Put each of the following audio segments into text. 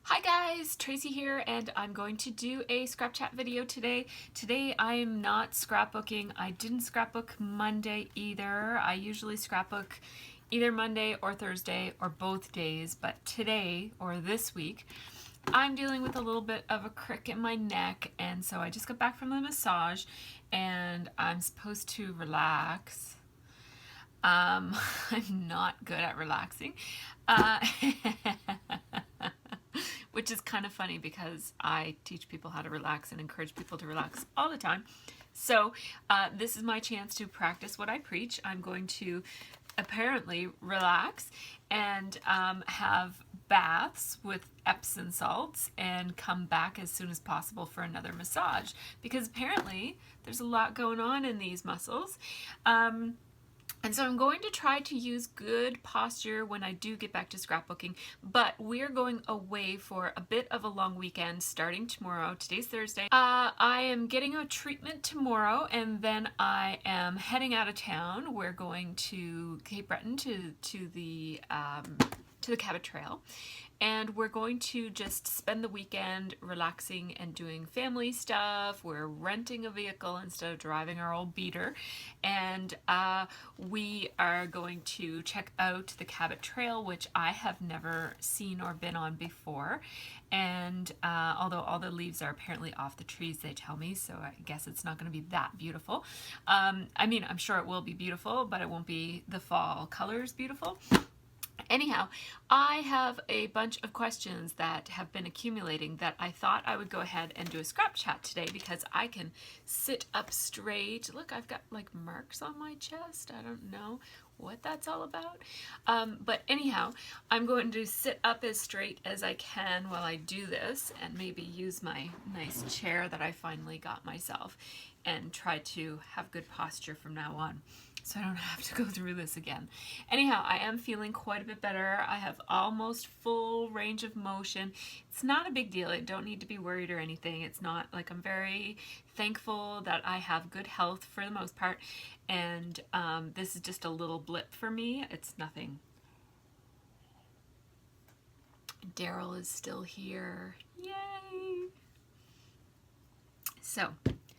Hi guys, Tracy here, and I'm going to do a ScrapChat video today. Today I'm not scrapbooking. I didn't scrapbook Monday either. I usually scrapbook either Monday or Thursday or both days, but today or this week I'm dealing with a little bit of a crick in my neck, and so I just got back from the massage and I'm supposed to relax. I'm not good at relaxing. Uh, which is kind of funny because I teach people how to relax and encourage people to relax all the time. So this is my chance to practice what I preach. I'm going to apparently relax and have baths with Epsom salts and come back as soon as possible for another massage, because apparently there's a lot going on in these muscles. And so I'm going to try to use good posture when I do get back to scrapbooking, but we're going away for a bit of a long weekend starting tomorrow. Today's Thursday. I am getting a treatment tomorrow, and then I am heading out of town. We're going to Cape Breton to the Cabot Trail, and we're going to just spend the weekend relaxing and doing family stuff. We're renting a vehicle instead of driving our old beater, and we are going to check out the Cabot Trail, which I have never seen or been on before. And although all the leaves are apparently off the trees, they tell me, so I guess it's not going to be that beautiful. I mean, I'm sure it will be beautiful, but it won't be the fall colors beautiful. Anyhow, I have a bunch of questions that have been accumulating that I thought I would go ahead and do a scrap chat today, because I can sit up straight. Look, I've got like marks on my chest. I don't know what that's all about. But anyhow, I'm going to sit up as straight as I can while I do this, and maybe use my nice chair that I finally got myself and try to have good posture from now on, so I don't have to go through this again. Anyhow, I am feeling quite a bit better. I have almost full range of motion. It's not a big deal. I don't need to be worried or anything. It's not like, I'm very thankful that I have good health for the most part, and this is just a little blip for me. It's nothing. Daryl is still here. Yay! So,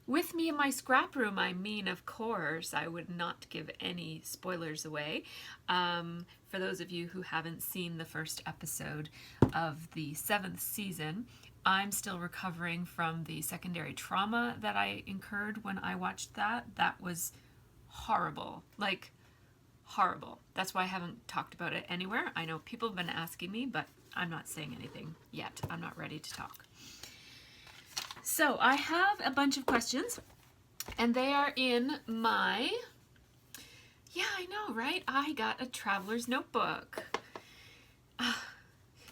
with me in my scrap room, I mean, of course, I would not give any spoilers away. For those of you who haven't seen the first episode of the 7th season, I'm still recovering from the secondary trauma that I incurred when I watched that. That was horrible. Like, horrible. That's why I haven't talked about it anywhere. I know people have been asking me, but I'm not saying anything yet. I'm not ready to talk. So I have a bunch of questions, and they are in my, yeah, I know, right? I got a traveler's notebook.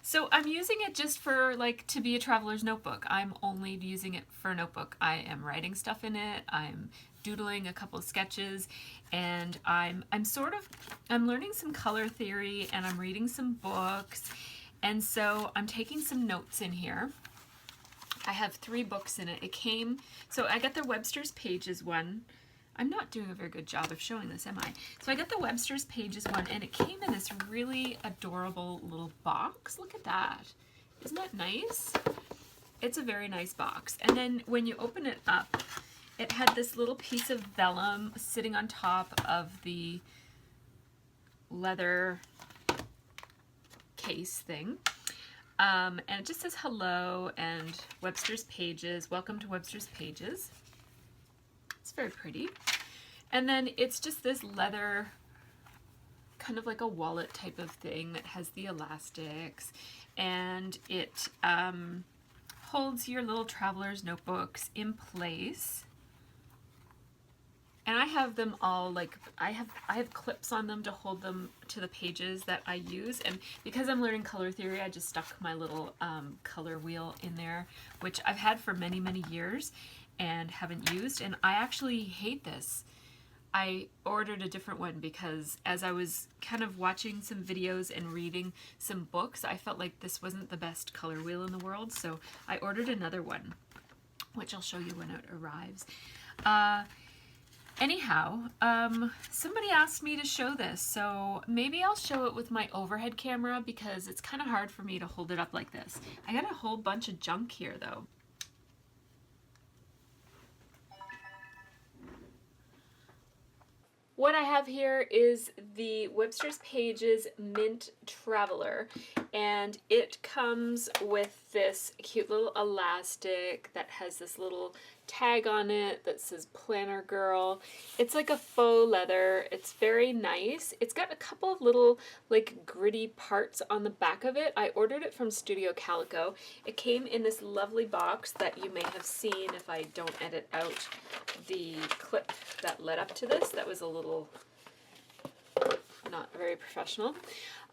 So I'm using it just for, like, to be a traveler's notebook. I'm only using it for a notebook. I am writing stuff in it. I'm doodling a couple of sketches, and I'm learning some color theory, and I'm reading some books, and so I'm taking some notes in here. I have 3 books in it. So I got the Webster's Pages one. I'm not doing a very good job of showing this, am I? So I got the Webster's Pages one, and it came in this really adorable little box. Look at that. Isn't that nice? It's a very nice box. And then when you open it up, it had this little piece of vellum sitting on top of the leather case thing. And it just says hello and Webster's Pages. Welcome to Webster's Pages. It's very pretty. And then it's just this leather, kind of like a wallet type of thing that has the elastics. And it holds your little traveler's notebooks in place. And I have them all, like, I have clips on them to hold them to the pages that I use. And because I'm learning color theory, I just stuck my little color wheel in there, which I've had for many, many years and haven't used. And I actually hate this. I ordered a different one because as I was kind of watching some videos and reading some books, I felt like this wasn't the best color wheel in the world. So I ordered another one, which I'll show you when it arrives. Anyhow, somebody asked me to show this, so maybe I'll show it with my overhead camera because it's kind of hard for me to hold it up like this. I got a whole bunch of junk here though. What I have here is the Webster's Pages Mint Traveler, and it comes with this cute little elastic that has this little tag on it that says Planner Girl. It's like a faux leather. It's very nice. It's got a couple of little like gritty parts on the back of it. I ordered it from Studio Calico. It came in this lovely box that you may have seen if I don't edit out the clip that led up to this. That was a little not very professional.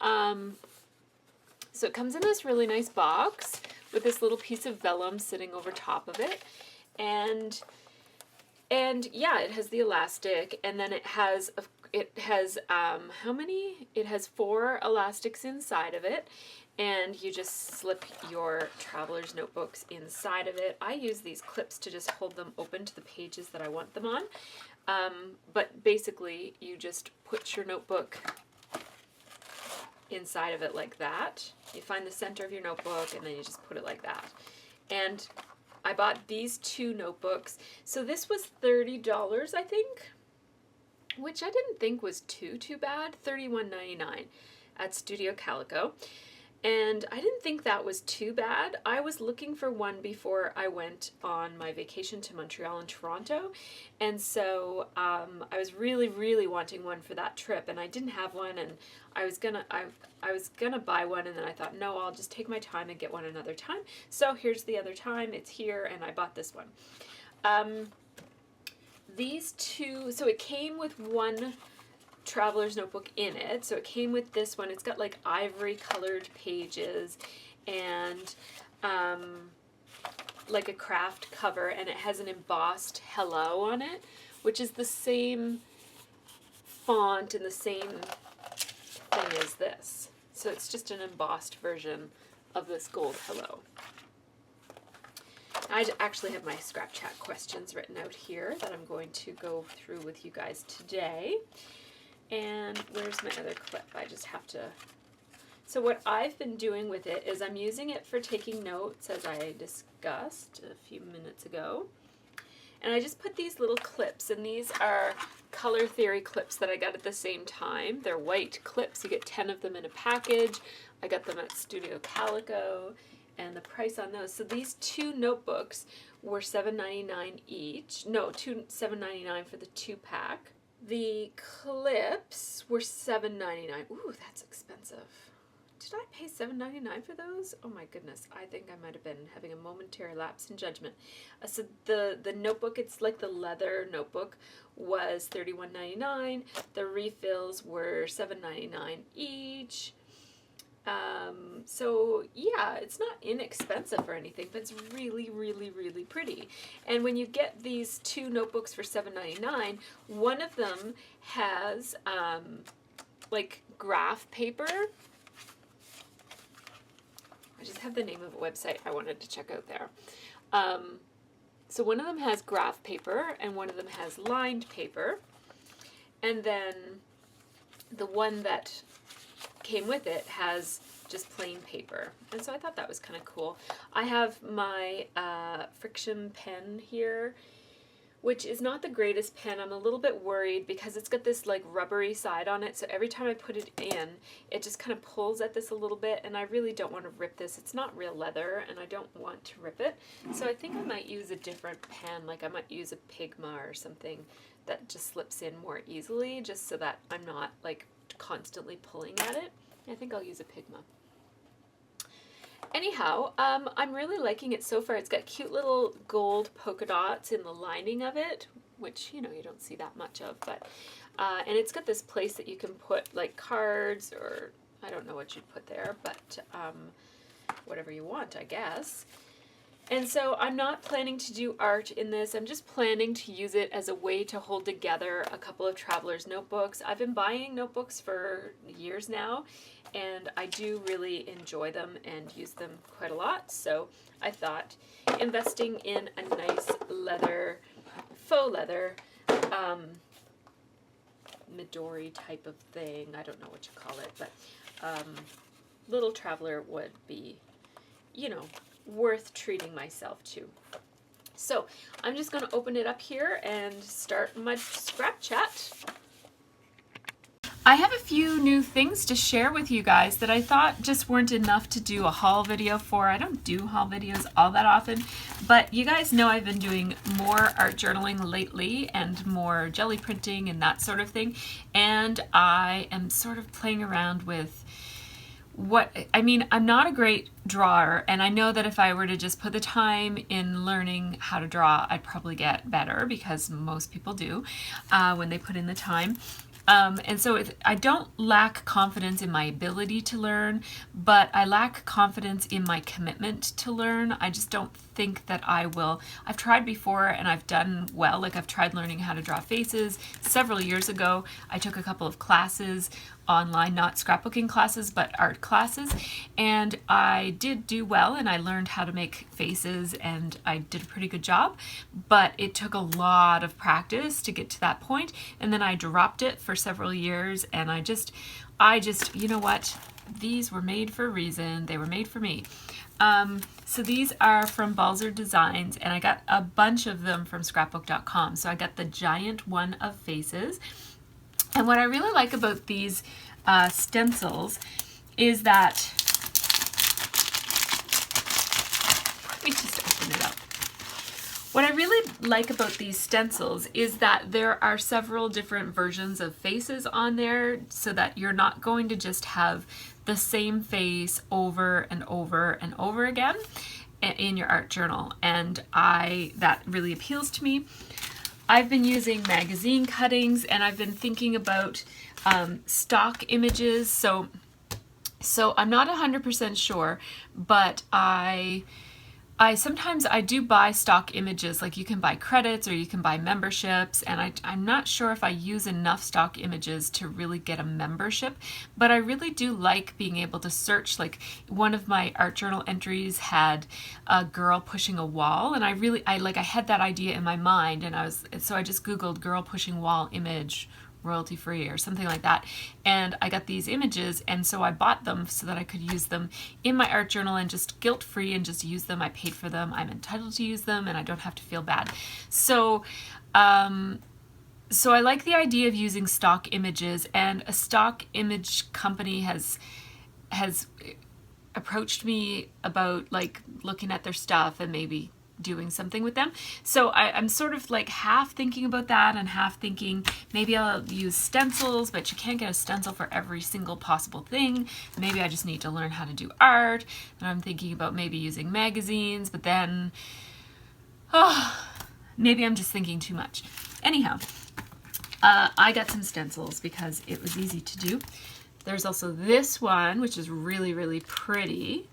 So it comes in this really nice box with this little piece of vellum sitting over top of it. And yeah, it has the elastic, and then it has how many? It has 4 elastics inside of it, and you just slip your traveler's notebooks inside of it. I use these clips to just hold them open to the pages that I want them on. But basically, you just put your notebook inside of it like that. You find the center of your notebook, and then you just put it like that. And I bought these 2 notebooks. So this was $30, I think, which I didn't think was too bad. $31.99 at Studio Calico. And I didn't think that was too bad. I was looking for one before I went on my vacation to Montreal and Toronto. And so I was really wanting one for that trip, and I didn't have one, and I was gonna buy one, and then I thought, no, I'll just take my time and get one another time. So here's the other time. It's here, and I bought this one. These 2, so it came with one traveler's notebook in it. So it came with this one. It's got like ivory colored pages and like a craft cover, and it has an embossed hello on it, which is the same font and the same thing as this. So it's just an embossed version of this gold hello. I actually have my ScrapChat questions written out here that I'm going to go through with you guys today. And where's my other clip? I just have to... So what I've been doing with it is I'm using it for taking notes, as I discussed a few minutes ago. And I just put these little clips, and these are Color Theory clips that I got at the same time. They're white clips. You get 10 of them in a package. I got them at Studio Calico, and the price on those. So these 2 notebooks were $7.99 each. No, $7.99 for the 2-pack. The clips were $7.99. Ooh, that's expensive. Did I pay $7.99 for those? Oh my goodness, I think I might have been having a momentary lapse in judgment. So the notebook, it's like the leather notebook, was $31.99. The refills were $7.99 each. So yeah, it's not inexpensive or anything, but it's really pretty. And when you get these 2 notebooks for $7.99, one of them has like graph paper. I just have the name of a website I wanted to check out there. So one of them has graph paper, and one of them has lined paper. And then the one that came with it has just plain paper. And so I thought that was kind of cool. I have my friction pen here, which is not the greatest pen. I'm a little bit worried because it's got this like rubbery side on it, so every time I put it in, it just kind of pulls at this a little bit, and I really don't want to rip this. It's not real leather, and I don't want to rip it. So I think I might use a different pen, like I might use a Pigma or something that just slips in more easily, just so that I'm not like constantly pulling at it. I think I'll use a Pigma. Anyhow, I'm really liking it so far. It's got cute little gold polka dots in the lining of it, which, you know, you don't see that much of, but, and it's got this place that you can put like cards, or I don't know what you'd put there, but whatever you want, I guess. And so I'm not planning to do art in this. I'm just planning to use it as a way to hold together a couple of traveler's notebooks. I've been buying notebooks for years now, and I do really enjoy them and use them quite a lot. So I thought investing in a nice leather, faux leather Midori type of thing. I don't know what you call it, but little traveler would be, you know, worth treating myself to. So I'm just going to open it up here and start my scrap chat. I have a few new things to share with you guys that I thought just weren't enough to do a haul video for. I don't do haul videos all that often, but you guys know I've been doing more art journaling lately and more jelly printing and that sort of thing. And I am sort of playing around with I'm not a great drawer, and I know that if I were to just put the time in learning how to draw, I'd probably get better, because most people do when they put in the time. And so I don't lack confidence in my ability to learn, but I lack confidence in my commitment to learn. I just don't think that I will. I've tried before and I've done well. Like, I've tried learning how to draw faces several years ago. I took a couple of classes online, not scrapbooking classes, but art classes, and I did do well, and I learned how to make faces, and I did a pretty good job, but it took a lot of practice to get to that point, and then I dropped it for several years, and I just, you know what, these were made for a reason. They were made for me. So these are from Balzer Designs, and I got a bunch of them from scrapbook.com. So I got the giant one of faces. And what I really like about these stencils is that, let me just open it up. What I really like about these stencils is that there are several different versions of faces on there, so that you're not going to just have the same face over and over and over again in your art journal. And that really appeals to me. I've been using magazine cuttings, and I've been thinking about stock images. So I'm not 100% sure, but I sometimes I do buy stock images. Like, you can buy credits or you can buy memberships, and I'm not sure if I use enough stock images to really get a membership, but I really do like being able to search. Like, one of my art journal entries had a girl pushing a wall, and I had that idea in my mind, and so I just Googled girl pushing wall image royalty free or something like that, and I got these images, and so I bought them so that I could use them in my art journal and just guilt free and just use them. I paid for them, I'm entitled to use them, and I don't have to feel bad. So I like the idea of using stock images, and a stock image company has approached me about, like, looking at their stuff and maybe doing something with them. So I'm sort of like half thinking about that and half thinking maybe I'll use stencils, but you can't get a stencil for every single possible thing. Maybe I just need to learn how to do art. And I'm thinking about maybe using magazines, but then maybe I'm just thinking too much. Anyhow, I got some stencils because it was easy to do. There's also this one, which is really, really pretty.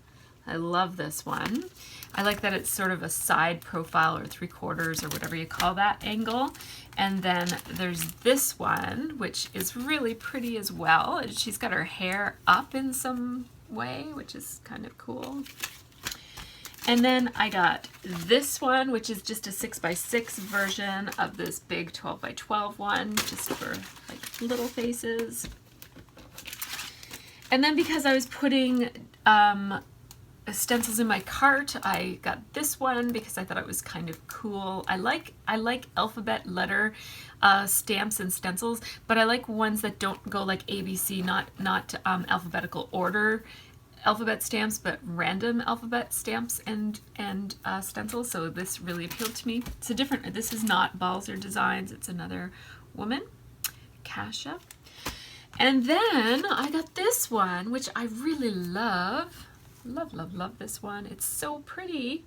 I love this one. I like that it's sort of a side profile or 3/4 or whatever you call that angle. And then there's this one, which is really pretty as well. And she's got her hair up in some way, which is kind of cool. And then I got this one, which is just a 6x6 version of this big 12x12 one, just for like little faces. And then because I was putting stencils in my cart, I got this one because I thought it was kind of cool. I like alphabet letter stamps and stencils, but I like ones that don't go like ABC, not alphabetical order alphabet stamps, but random alphabet stamps and stencils. So this really appealed to me. It's a different, this is not Balzer Designs, it's another woman, Kasha. And then I got this one, which I really love. Love this one. It's so pretty.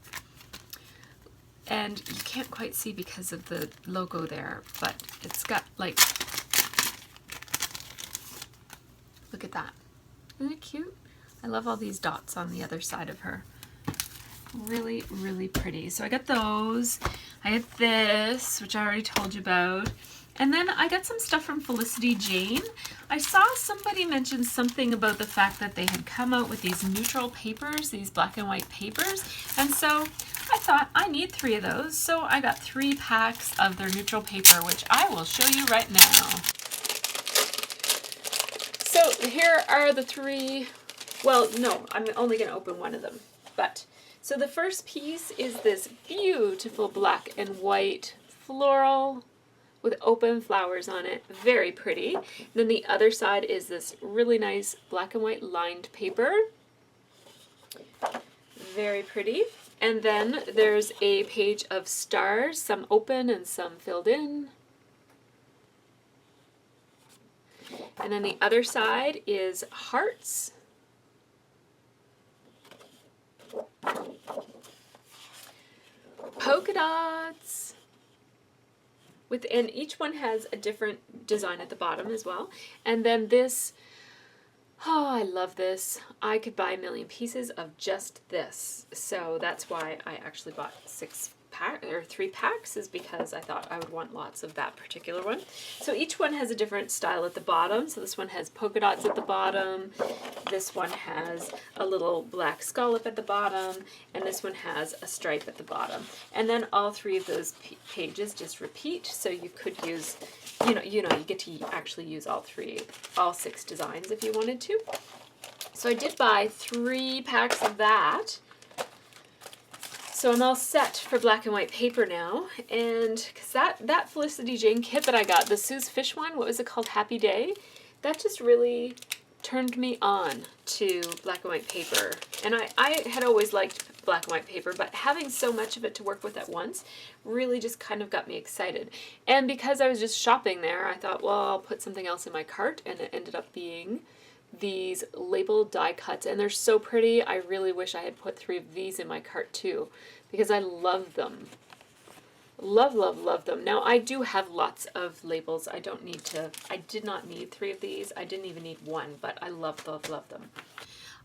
And you can't quite see because of the logo there, but it's got like, look at that. Isn't it cute? I love all these dots on the other side of her. Really, really pretty. So I got those. I had this, which I already told you about. And then I got some stuff from Felicity Jane. I saw somebody mention something about the fact that they had come out with these neutral papers, these black and white papers. And so I thought I need 3 of those, so I got 3 packs of their neutral paper, which I will show you right now. So here are the 3, well, no, I'm only going to open one of them, but, so the first piece is this beautiful black and white floral with open flowers on it, very pretty. Then the other side is this really nice black and white lined paper, very pretty. And then there's a page of stars, some open and some filled in. And then the other side is hearts. Polka dots. And each one has a different design at the bottom as well. And then this, oh, I love this. I could buy a million pieces of just this. So that's why I actually bought 3 packs, is because I thought I would want lots of that particular one. So each one has a different style at the bottom. So this one has polka dots at the bottom. This one has a little black scallop at the bottom, and this one has a stripe at the bottom. And then all 3 of those pages just repeat. So you could use, you get to actually use all 6 designs if you wanted to. So I did buy 3 packs of that. So I'm all set for black and white paper now, and because that Felicity Jane kit that I got, the Sue's Fish one, what was it called, Happy Day, that just really turned me on to black and white paper. And I had always liked black and white paper, but having so much of it to work with at once really just kind of got me excited. And because I was just shopping there, I thought, well, I'll put something else in my cart, and it ended up being these labeled die cuts, and they're so pretty. I really wish I had put 3 of these in my cart too, because I love them. Love, love, love them. Now I do have lots of labels. I did not need 3 of these. I didn't even need 1, but I love, love, love them.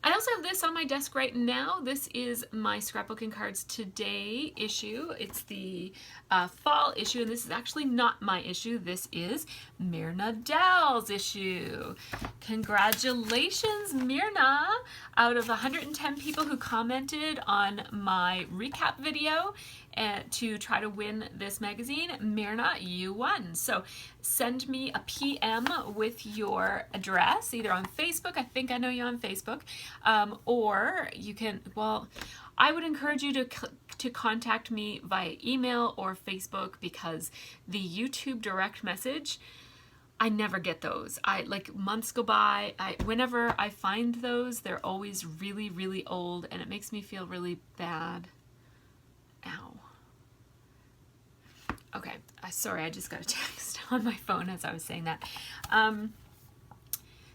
I also have this on my desk right now. This is my Scrapbooking Cards Today issue. It's the fall issue, and this is actually not my issue. This is Myrna Dowell's issue. Congratulations, Myrna! Out of 110 people who commented on my recap video to try to win this magazine, Myrna, you won. So send me a PM with your address, either on Facebook, I think I know you on Facebook, or you can, well, I would encourage you to contact me via email or Facebook, because the YouTube direct message, I never get those. Like months go by, whenever I find those, they're always really, really old, and it makes me feel really bad. Ow. Okay, sorry, I just got a text on my phone as I was saying that.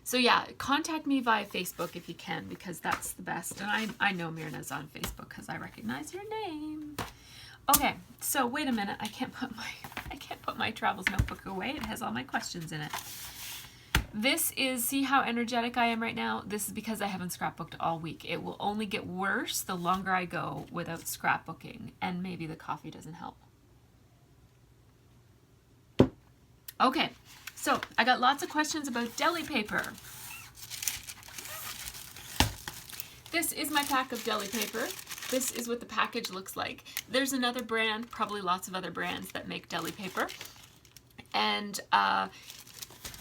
So yeah, contact me via Facebook if you can, because that's the best. And I know Myrna's on Facebook because I recognize your name. Okay, so wait a minute. I can't put my travels notebook away. It has all my questions in it. This is, see how energetic I am right now? This is because I haven't scrapbooked all week. It will only get worse the longer I go without scrapbooking, and maybe the coffee doesn't help. Okay, so I got lots of questions about deli paper. This is my pack of deli paper. This is what the package looks like. There's another brand, probably lots of other brands that make deli paper. And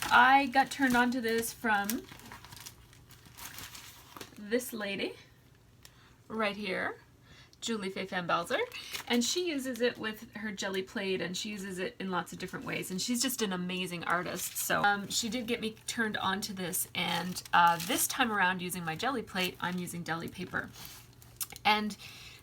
I got turned on to this from this lady right here, Julie Faye Fanbalzer, and she uses it with her jelly plate, and she uses it in lots of different ways, and she's just an amazing artist. So she did get me turned on to this, and this time around, using my jelly plate, I'm using deli paper. And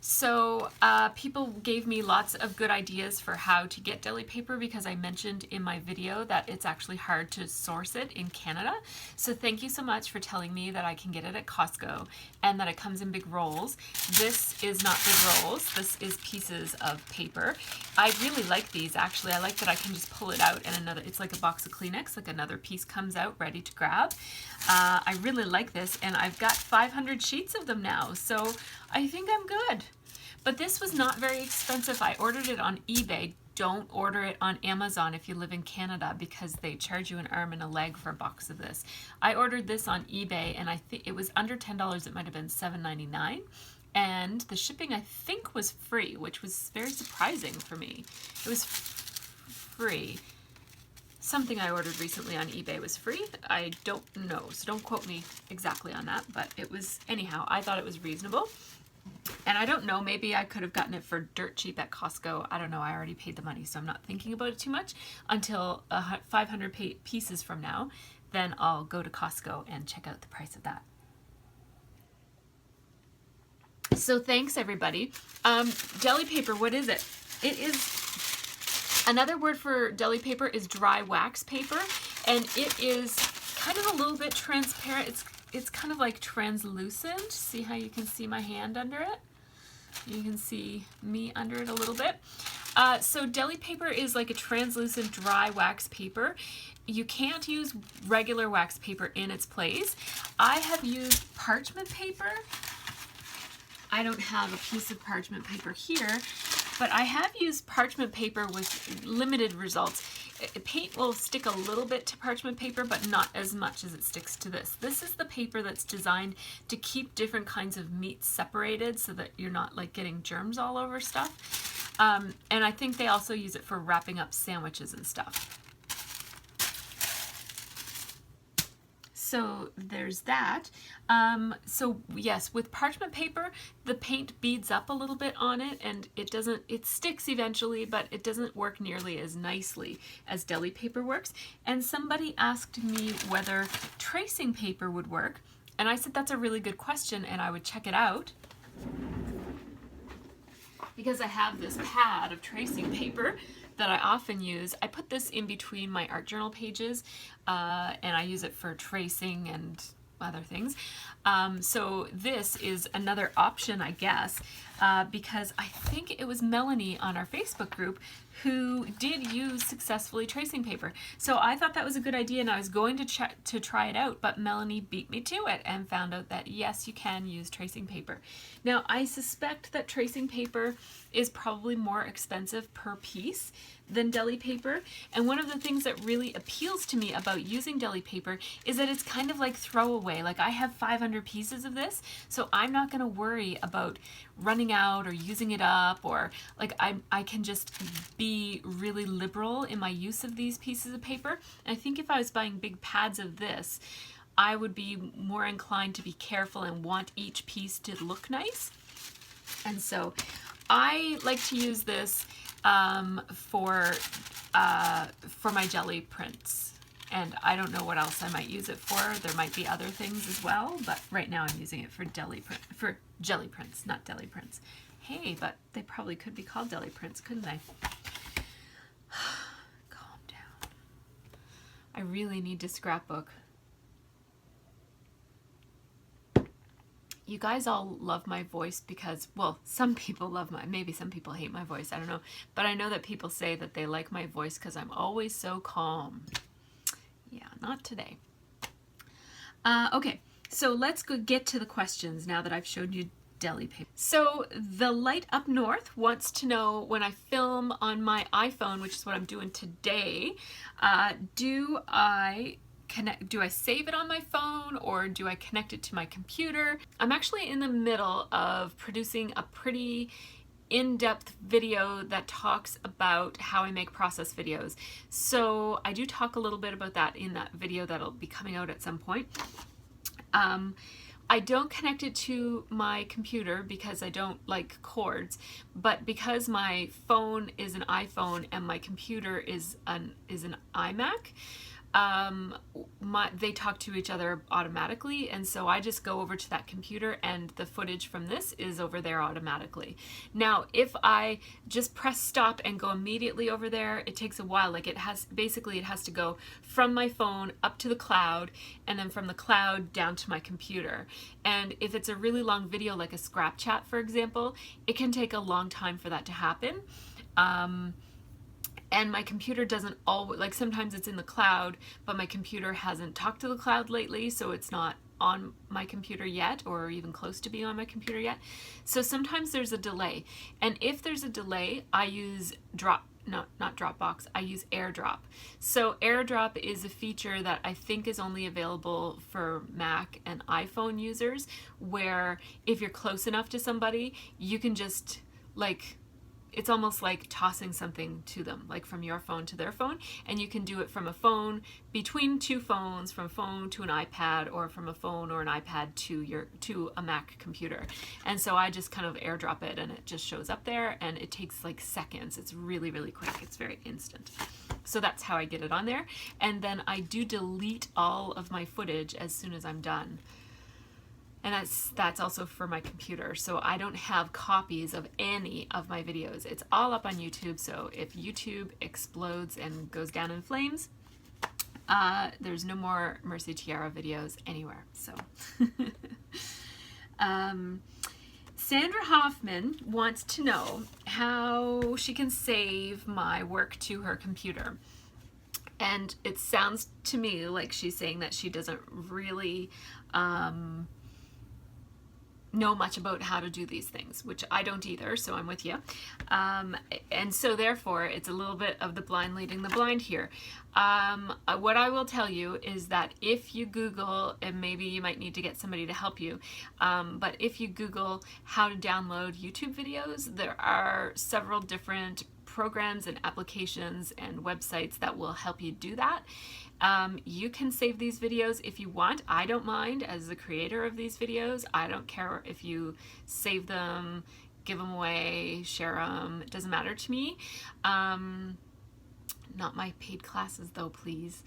so people gave me lots of good ideas for how to get deli paper, because I mentioned in my video that it's actually hard to source it in Canada. So thank you so much for telling me that I can get it at Costco and that it comes in big rolls. This is not big rolls. This is pieces of paper. I really like these, actually. I like that I can just pull it out and it's like a box of Kleenex, like another piece comes out ready to grab. I really like this, and I've got 500 sheets of them now, so I think I'm good. But this was not very expensive. I ordered it on eBay. Don't order it on Amazon if you live in Canada, because they charge you an arm and a leg for a box of this. I ordered this on eBay, and I think it was under $10. It might have been $7.99. and the shipping I think was free, which was very surprising for me. It was free. Something I ordered recently on eBay was free. I don't know, so don't quote me exactly on that, but it was, anyhow, I thought it was reasonable. And I don't know, maybe I could have gotten it for dirt cheap at Costco. I don't know, I already paid the money, so I'm not thinking about it too much until 500 pieces from now. Then I'll go to Costco and check out the price of that. So thanks everybody. Deli paper, what is it? It is, another word for deli paper is dry wax paper, and it is kind of a little bit transparent. It's kind of like translucent. See how you can see my hand under it? You can see me under it a little bit. So deli paper is like a translucent dry wax paper. You can't use regular wax paper in its place. I have used parchment paper. I don't have a piece of parchment paper here, but I have used parchment paper with limited results. Paint will stick a little bit to parchment paper, but not as much as it sticks to this. This is the paper that's designed to keep different kinds of meats separated so that you're not like getting germs all over stuff. And I think they also use it for wrapping up sandwiches and stuff. So there's that. So yes, with parchment paper, the paint beads up a little bit on it, and it sticks eventually, but it doesn't work nearly as nicely as deli paper works. And somebody asked me whether tracing paper would work, and I said that's a really good question, and I would check it out. Because I have this pad of tracing paper that I often use. I put this in between my art journal pages, and I use it for tracing and other things. So this is another option, I guess, because I think it was Melanie on our Facebook group who did use successfully tracing paper. So I thought that was a good idea, and I was going to try it out, but Melanie beat me to it and found out that yes, you can use tracing paper. Now I suspect that tracing paper is probably more expensive per piece than deli paper, and one of the things that really appeals to me about using deli paper is that it's kind of like throwaway. Like I have 500 pieces of this, so I'm not going to worry about running out or using it up, or like I can just be really liberal in my use of these pieces of paper. And I think if I was buying big pads of this, I would be more inclined to be careful and want each piece to look nice. And so I like to use this for my jelly prints, and I don't know what else I might use it for. There might be other things as well, but right now I'm using it for jelly prints, not deli prints. Hey, but they probably could be called deli prints, couldn't they? Calm down. I really need to scrapbook. You guys all love my voice because, well, some people love maybe some people hate my voice, I don't know. But I know that people say that they like my voice because I'm always so calm. Yeah, not today. Okay, so let's go get to the questions now that I've showed you deli paper. So the light up north wants to know, when I film on my iPhone, which is what I'm doing today, do I save it on my phone or do I connect it to my computer? I'm actually in the middle of producing a pretty in-depth video that talks about how I make process videos. So I do talk a little bit about that in that video that'll be coming out at some point. I don't connect it to my computer because I don't like cords, but because my phone is an iPhone and my computer is an iMac, they talk to each other automatically, and so I just go over to that computer and the footage from this is over there automatically. Now if I just press stop and go immediately over there, it takes a while. Like it has to go from my phone up to the cloud and then from the cloud down to my computer. And if it's a really long video like a ScrapChat, for example, it can take a long time for that to happen. And my computer doesn't always, like sometimes it's in the cloud, but my computer hasn't talked to the cloud lately, so it's not on my computer yet, or even close to being on my computer yet. So sometimes there's a delay. And if there's a delay, I use not Dropbox, I use AirDrop. So AirDrop is a feature that I think is only available for Mac and iPhone users, where if you're close enough to somebody, you can just like, it's almost like tossing something to them, like from your phone to their phone, and you can do it from a phone, between two phones, from a phone to an iPad, or from a phone or an iPad to a Mac computer. And so I just kind of AirDrop it and it just shows up there, and it takes like seconds. It's really, really quick. It's very instant. So that's how I get it on there. And then I do delete all of my footage as soon as I'm done. And that's also for my computer. So I don't have copies of any of my videos. It's all up on YouTube. So if YouTube explodes and goes down in flames, there's no more MercyTiara videos anywhere. So Sandra Hoffman wants to know how she can save my work to her computer. And it sounds to me like she's saying that she doesn't really know much about how to do these things, which I don't either, so I'm with you. And so therefore, it's a little bit of the blind leading the blind here. What I will tell you is that if you Google, and maybe you might need to get somebody to help you, but if you Google how to download YouTube videos, there are several different programs and applications and websites that will help you do that. You can save these videos if you want. I don't mind as the creator of these videos. I don't care if you save them, give them away, share them. It doesn't matter to me. Not my paid classes though, please.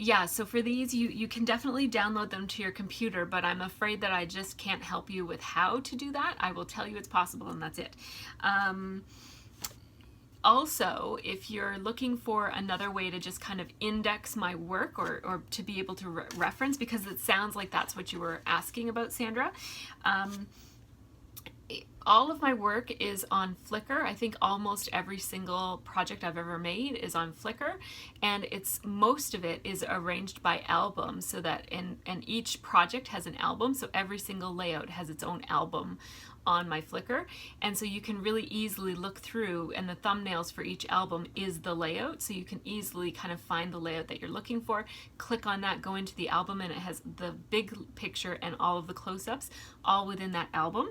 Yeah, so for these, you can definitely download them to your computer, but I'm afraid that I just can't help you with how to do that. I will tell you it's possible, and that's it. Also, if you're looking for another way to just kind of index my work or to be able to reference, because it sounds like that's what you were asking about, Sandra, all of my work is on Flickr. I think almost every single project I've ever made is on Flickr, and most of it is arranged by album, so that and each project has an album, so every single layout has its own album on my Flickr, and so you can really easily look through, and the thumbnails for each album is the layout, so you can easily kind of find the layout that you're looking for, click on that, go into the album, and it has the big picture and all of the close-ups all within that album.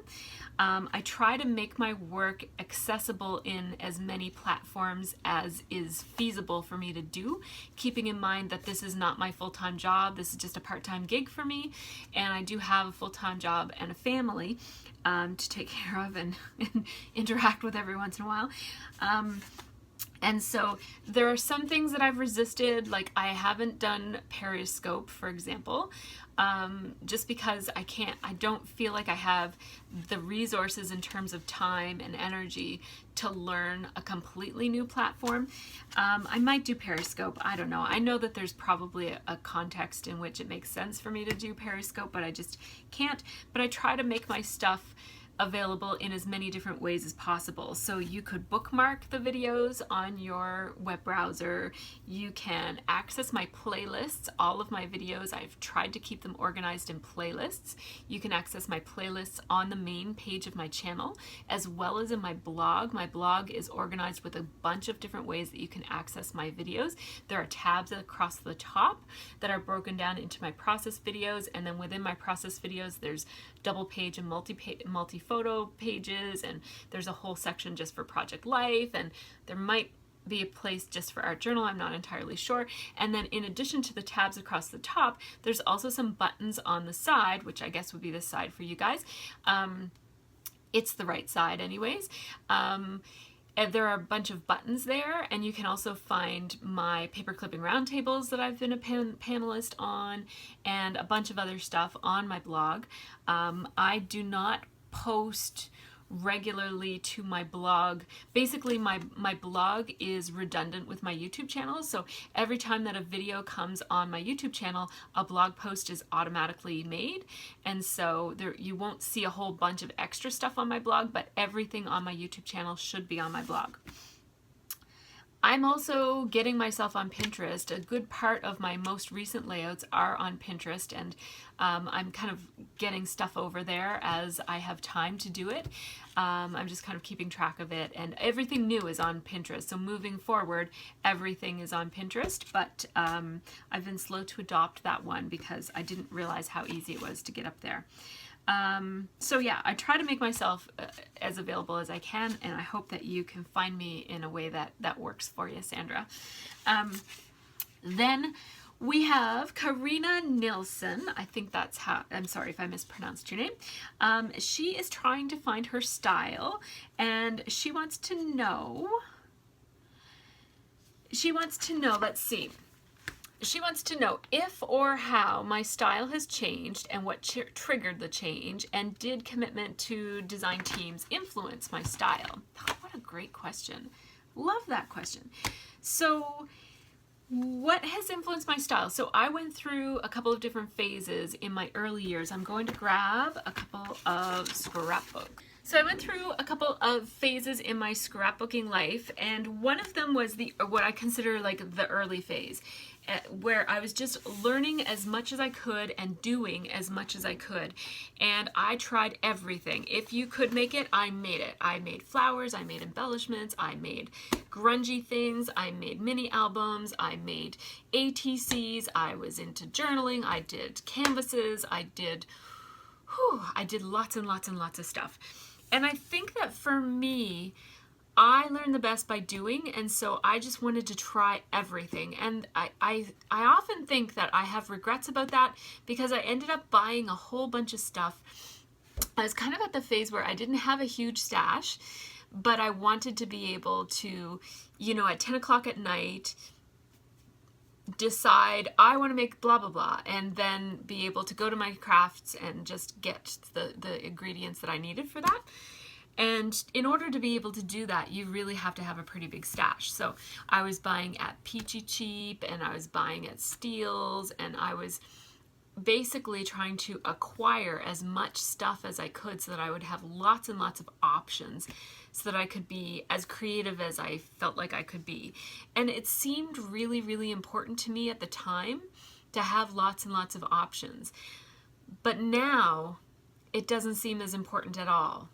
I try to make my work accessible in as many platforms as is feasible for me to do, keeping in mind that this is not my full-time job. This is just a part-time gig for me, and I do have a full-time job and a family to take care of and interact with every once in a while. And so there are some things that I've resisted, like I haven't done Periscope, for example, just because I don't feel like I have the resources in terms of time and energy to learn a completely new platform. I might do Periscope, I don't know. I know that there's probably a context in which it makes sense for me to do Periscope, but I just can't. But I try to make my stuff available in as many different ways as possible. So you could bookmark the videos on your web browser. You can access my playlists. All of my videos, I've tried to keep them organized in playlists. You can access my playlists on the main page of my channel, as well as in my blog. My blog is organized with a bunch of different ways that you can access my videos. There are tabs across the top that are broken down into my process videos, and then within my process videos, there's double page and multi-photo pages, and there's a whole section just for project life, and there might be a place just for art journal, I'm not entirely sure. And then in addition to the tabs across the top, there's also some buttons on the side, which I guess would be the side for you guys. It's the right side anyways. And there are a bunch of buttons there, and you can also find my paper clipping roundtables that I've been a panelist on, and a bunch of other stuff on my blog. I do not post regularly to my blog. Basically, my blog is redundant with my YouTube channel, so every time that a video comes on my YouTube channel, a blog post is automatically made, and so you won't see a whole bunch of extra stuff on my blog, but everything on my YouTube channel should be on my blog. I'm also getting myself on Pinterest. A good part of my most recent layouts are on Pinterest, and I'm kind of getting stuff over there as I have time to do it. I'm just kind of keeping track of it, and everything new is on Pinterest. So moving forward, everything is on Pinterest, but I've been slow to adopt that one because I didn't realize how easy it was to get up there. So yeah, I try to make myself as available as I can, and I hope that you can find me in a way that works for you, Sandra. Then we have Karina Nilsson. I think that's how, I'm sorry if I mispronounced your name. She is trying to find her style, and she wants to know, let's see. She wants to know if or how my style has changed and what triggered the change, and did commitment to design teams influence my style? Oh, what a great question. Love that question. So what has influenced my style? So I went through a couple of different phases in my early years. I'm going to grab a couple of Scrapbook. So I went through a couple of phases in my scrapbooking life, and one of them was what I consider like the early phase, where I was just learning as much as I could and doing as much as I could. And I tried everything. If you could make it, I made it. I made flowers, I made embellishments, I made grungy things, I made mini albums, I made ATCs, I was into journaling, I did canvases, I did lots and lots and lots of stuff. And I think that for me, I learn the best by doing, and so I just wanted to try everything. And I often think that I have regrets about that because I ended up buying a whole bunch of stuff. I was kind of at the phase where I didn't have a huge stash, but I wanted to be able to, you know, at 10 o'clock at night, decide I want to make blah blah blah, and then be able to go to my crafts and just get the ingredients that I needed for that. And in order to be able to do that, you really have to have a pretty big stash. So I was buying at Peachy Cheap, and I was buying at Steele's, and I was basically trying to acquire as much stuff as I could so that I would have lots and lots of options, so that I could be as creative as I felt like I could be. And it seemed really, really important to me at the time to have lots and lots of options. But now it doesn't seem as important at all.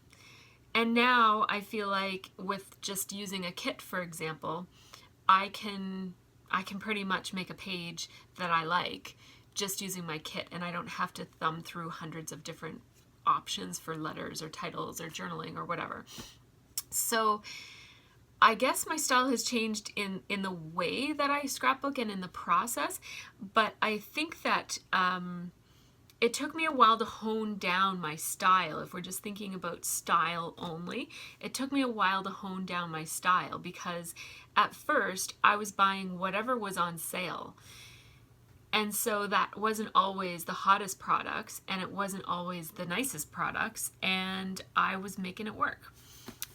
And now I feel like with just using a kit, for example, I can pretty much make a page that I like just using my kit, and I don't have to thumb through hundreds of different options for letters or titles or journaling or whatever. So I guess my style has changed in the way that I scrapbook and in the process, but I think that it took me a while to hone down my style. If we're just thinking about style only, it took me a while to hone down my style, because at first I was buying whatever was on sale. And so that wasn't always the hottest products, and it wasn't always the nicest products, and I was making it work.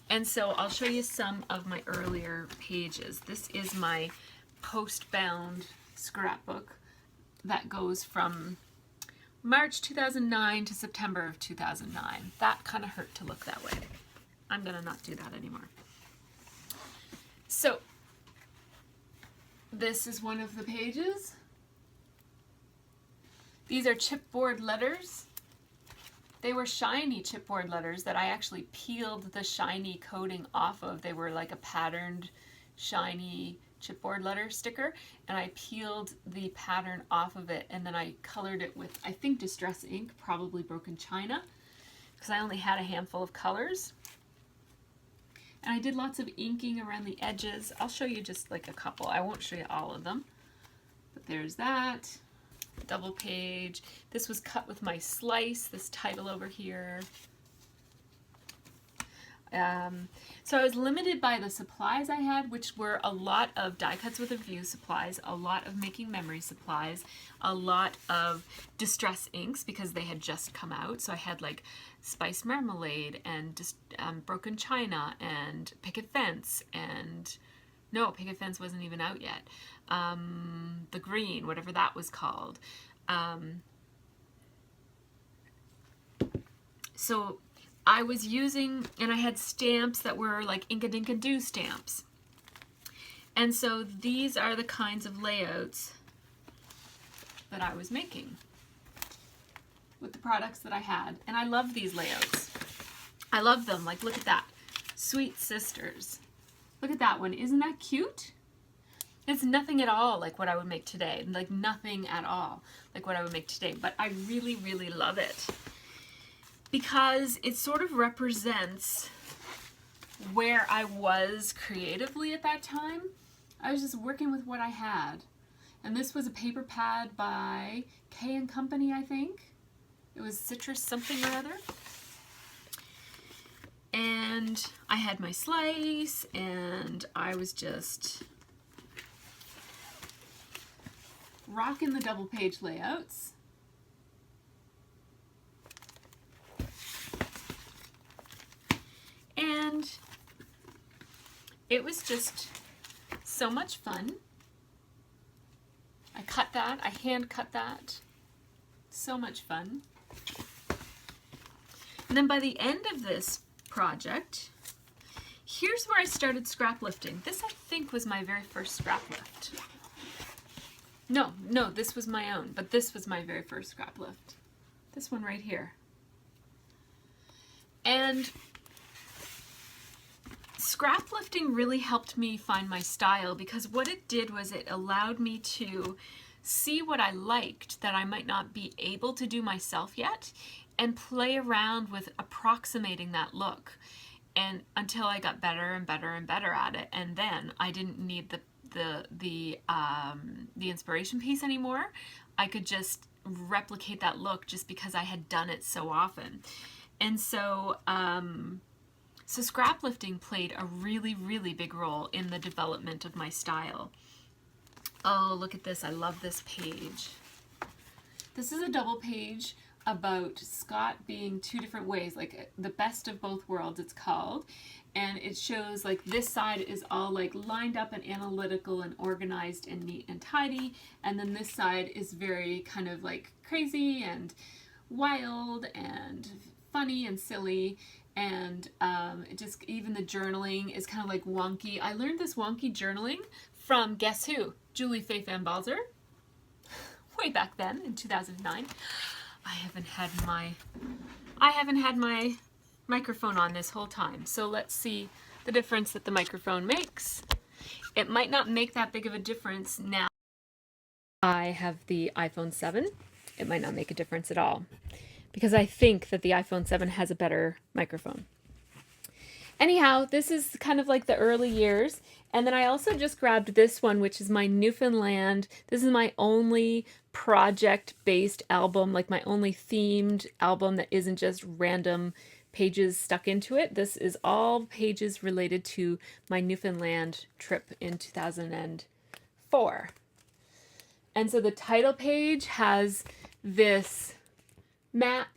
And so I'll show you some of my earlier pages. This is my post-bound scrapbook that goes from March 2009 to September of 2009. That kind of hurt to look that way. I'm gonna not do that anymore. So this is one of the pages. These are chipboard letters. They were shiny chipboard letters that I actually peeled the shiny coating off of. They were like a patterned shiny chipboard letter sticker, and I peeled the pattern off of it, and then I colored it with, I think, Distress ink, probably Broken China, because I only had a handful of colors. And I did lots of inking around the edges. I'll show you just like a couple. I won't show you all of them, but there's that. Double page. This was cut with my slice, this title over here. So I was limited by the supplies I had, which were a lot of die cuts with a view supplies, a lot of making memory supplies, a lot of Distress inks because they had just come out. So I had like Spice Marmalade and Broken China and Picket Fence, and no, Picket Fence wasn't even out yet. The Green, whatever that was called. So I was using, and I had stamps that were like Inka Dinka Doo stamps. And so these are the kinds of layouts that I was making with the products that I had. And I love these layouts. I love them. Like, look at that. Sweet Sisters. Look at that one. Isn't that cute? It's nothing at all like what I would make today. Like, nothing at all like what I would make today. But I really, really love it because it sort of represents where I was creatively at that time. I was just working with what I had. And this was a paper pad by K & Company, I think. It was citrus something or other. And I had my slice, and I was just rocking the double page layouts. And it was just so much fun. I cut that, I hand cut that. So much fun. And then by the end of this project, here's where I started scrap lifting. This, I think, was my very first scrap lift. No, this was my own, but this was my very first scrap lift. This one right here. And scrap lifting really helped me find my style, because what it did was it allowed me to see what I liked that I might not be able to do myself yet, and play around with approximating that look, and until I got better and better and better at it. And then I didn't need the inspiration piece anymore. I could just replicate that look just because I had done it so often. And so so scrap lifting played a really, really big role in the development of my style. Oh, look at this. I love this page. This is a double page about Scott being two different ways, like the best of both worlds, it's called. And it shows like this side is all like lined up and analytical and organized and neat and tidy. And then this side is very kind of like crazy and wild and funny and silly. And it just, even the journaling is kind of like wonky. I learned this wonky journaling from, guess who? Julie Faye Van Balzer. Way back then in 2009. I haven't had my microphone on this whole time. So let's see the difference that the microphone makes. It might not make that big of a difference now. I have the iPhone 7. It might not make a difference at all, because I think that the iPhone 7 has a better microphone. Anyhow, this is kind of like the early years. And then I also just grabbed this one, which is my Newfoundland. This is my only project-based album, like my only themed album that isn't just random pages stuck into it. This is all pages related to my Newfoundland trip in 2004. And so the title page has this map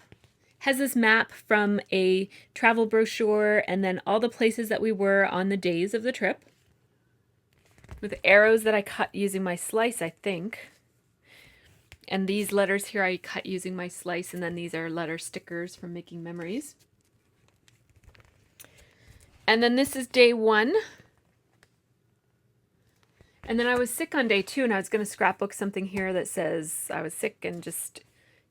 from a travel brochure, and then all the places that we were on the days of the trip, with arrows that I cut using my slice, I think. And these letters here I cut using my slice, and then these are letter stickers from making memories. And then this is day 1. And then I was sick on day 2, and I was going to scrapbook something here that says I was sick and just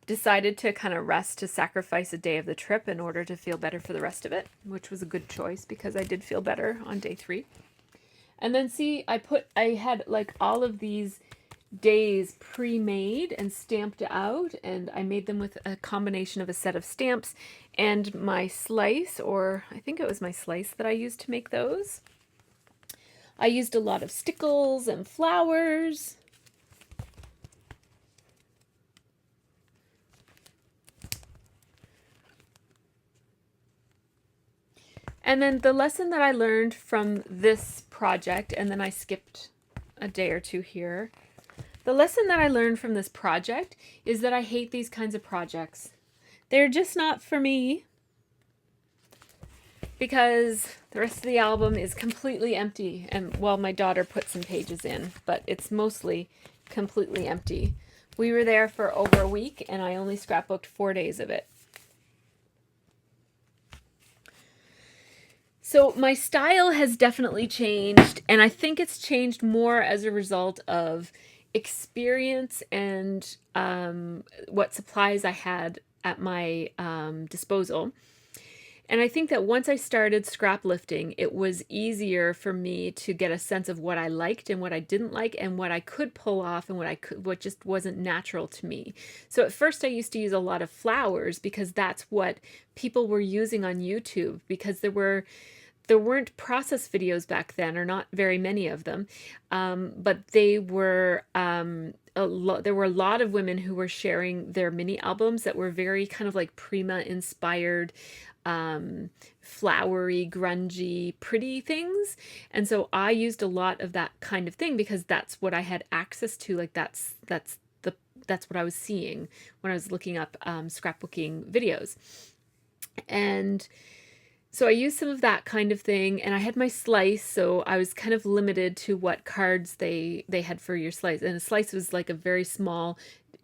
decided to kind of rest, to sacrifice a day of the trip in order to feel better for the rest of it, which was a good choice because I did feel better on day 3. And then see, I had like all of these days pre-made and stamped out, and I made them with a combination of a set of stamps and my slice, or I think it was my slice that I used to make those. I used a lot of stickles and flowers. And then the lesson that I learned from this project, and then I skipped a day or two here. The lesson that I learned from this project is that I hate these kinds of projects. They're just not for me, because the rest of the album is completely empty. And well, my daughter put some pages in, but it's mostly completely empty. We were there for over a week, and I only scrapbooked 4 days of it. So my style has definitely changed, and I think it's changed more as a result of experience and what supplies I had at my disposal. And I think that once I started scrap lifting, it was easier for me to get a sense of what I liked and what I didn't like and what I could pull off and what just wasn't natural to me. So at first I used to use a lot of flowers because that's what people were using on YouTube, because there weren't process videos back then, or not very many of them, but they were there were a lot of women who were sharing their mini albums that were very kind of like Prima inspired, flowery, grungy, pretty things. And so I used a lot of that kind of thing because that's what I had access to. Like that's what I was seeing when I was looking up scrapbooking videos. And so I used some of that kind of thing, and I had my slice, so I was kind of limited to what cards they had for your slice. And a slice was like a very small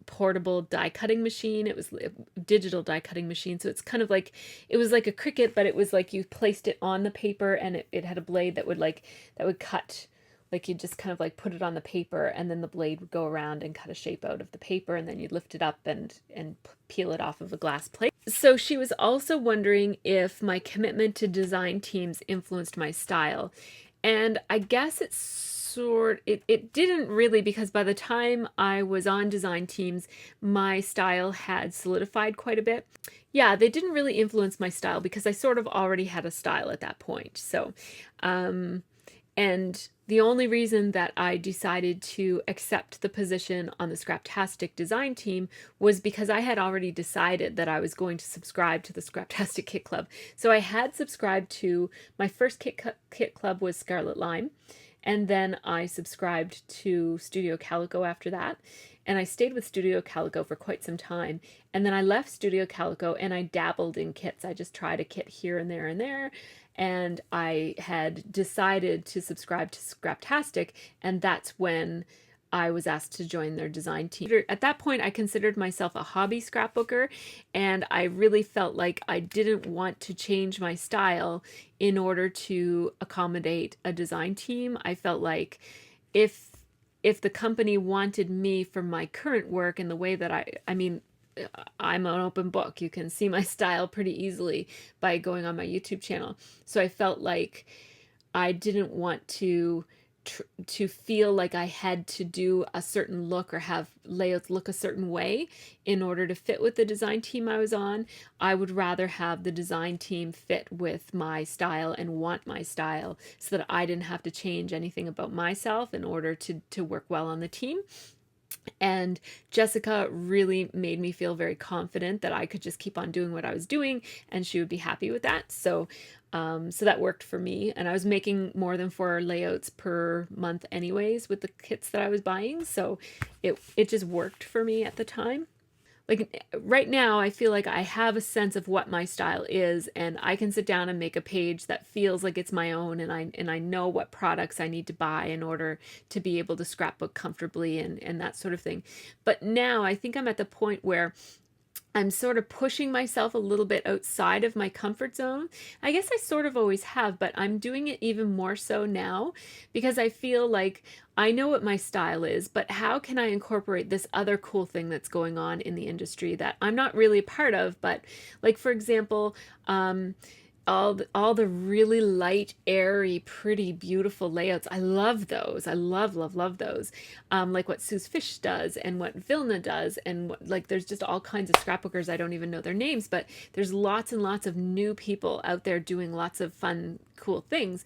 portable die cutting machine. It was a digital die cutting machine, so it's kind of like, it was like a Cricut, but it was like you placed it on the paper, and it had a blade that would cut. Like you just kind of like put it on the paper, and then the blade would go around and cut a shape out of the paper, and then you'd lift it up and peel it off of a glass plate. So she was also wondering if my commitment to design teams influenced my style. And I guess it didn't really, because by the time I was on design teams, my style had solidified quite a bit. Yeah, they didn't really influence my style because I sort of already had a style at that point. So, and the only reason that I decided to accept the position on the Scraptastic design team was because I had already decided that I was going to subscribe to the Scraptastic Kit Club. So I had subscribed to, my first kit club was Scarlet Lime, and then I subscribed to Studio Calico after that. And I stayed with Studio Calico for quite some time. And then I left Studio Calico and I dabbled in kits. I just tried a kit here and there and there. And I had decided to subscribe to Scraptastic, and that's when I was asked to join their design team. At that point, I considered myself a hobby scrapbooker, and I really felt like I didn't want to change my style in order to accommodate a design team. I felt like if the company wanted me for my current work and the way that I mean, I'm an open book. You can see my style pretty easily by going on my YouTube channel. So I felt like I didn't want to feel like I had to do a certain look or have layouts look a certain way in order to fit with the design team I was on. I would rather have the design team fit with my style and want my style, so that I didn't have to change anything about myself in order to work well on the team. And Jessica really made me feel very confident that I could just keep on doing what I was doing and she would be happy with that. So that worked for me. And I was making more than 4 layouts per month anyways with the kits that I was buying. So it just worked for me at the time. Like right now, I feel like I have a sense of what my style is, and I can sit down and make a page that feels like it's my own, and I know what products I need to buy in order to be able to scrapbook comfortably and that sort of thing. But now I think I'm at the point where I'm sort of pushing myself a little bit outside of my comfort zone. I guess I sort of always have, but I'm doing it even more so now because I feel like I know what my style is, but how can I incorporate this other cool thing that's going on in the industry that I'm not really a part of? But like, for example, all the really light, airy, pretty, beautiful layouts. I love those. I love those. Like what Sue's Fish does and what Vilna does, and like there's just all kinds of scrapbookers. I don't even know their names, but there's lots and lots of new people out there doing lots of fun, cool things.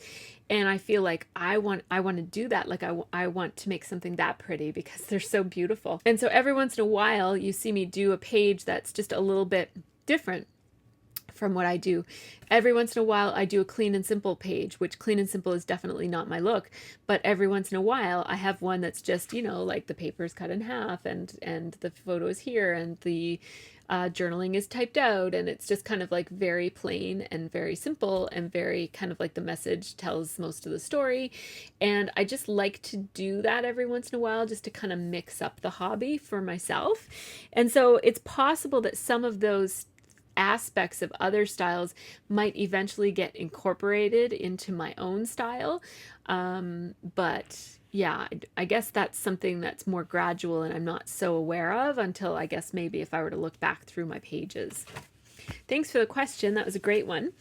And I feel like I want to do that. Like I want to make something that pretty because they're so beautiful. And so every once in a while you see me do a page that's just a little bit different from what I do. Every once in a while I do a clean and simple page, which clean and simple is definitely not my look, but every once in a while I have one that's just, like the paper is cut in half and the photo is here and the journaling is typed out, and it's just kind of like very plain and very simple and very kind of like the message tells most of the story. And I just like to do that every once in a while just to kind of mix up the hobby for myself. And so it's possible that some of those aspects of other styles might eventually get incorporated into my own style. But yeah, I guess that's something that's more gradual and I'm not so aware of until I guess maybe if I were to look back through my pages. Thanks for the question. That was a great one.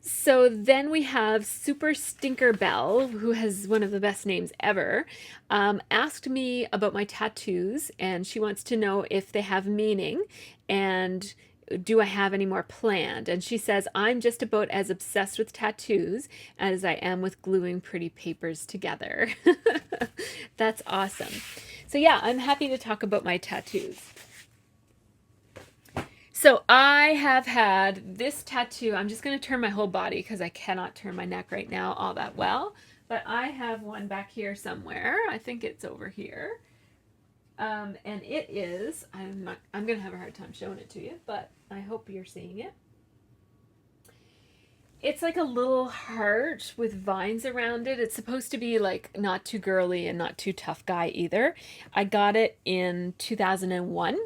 So then we have Super Stinker Bell, who has one of the best names ever, asked me about my tattoos, and she wants to know if they have meaning and do I have any more planned? And she says, I'm just about as obsessed with tattoos as I am with gluing pretty papers together. That's awesome. So yeah, I'm happy to talk about my tattoos. So I have had this tattoo. I'm just going to turn my whole body because I cannot turn my neck right now all that well. But I have one back here somewhere. I think it's over here. And it is, I'm going to have a hard time showing it to you, but I hope you're seeing it. It's like a little heart with vines around it. It's supposed to be like not too girly and not too tough guy either. I got it in 2001.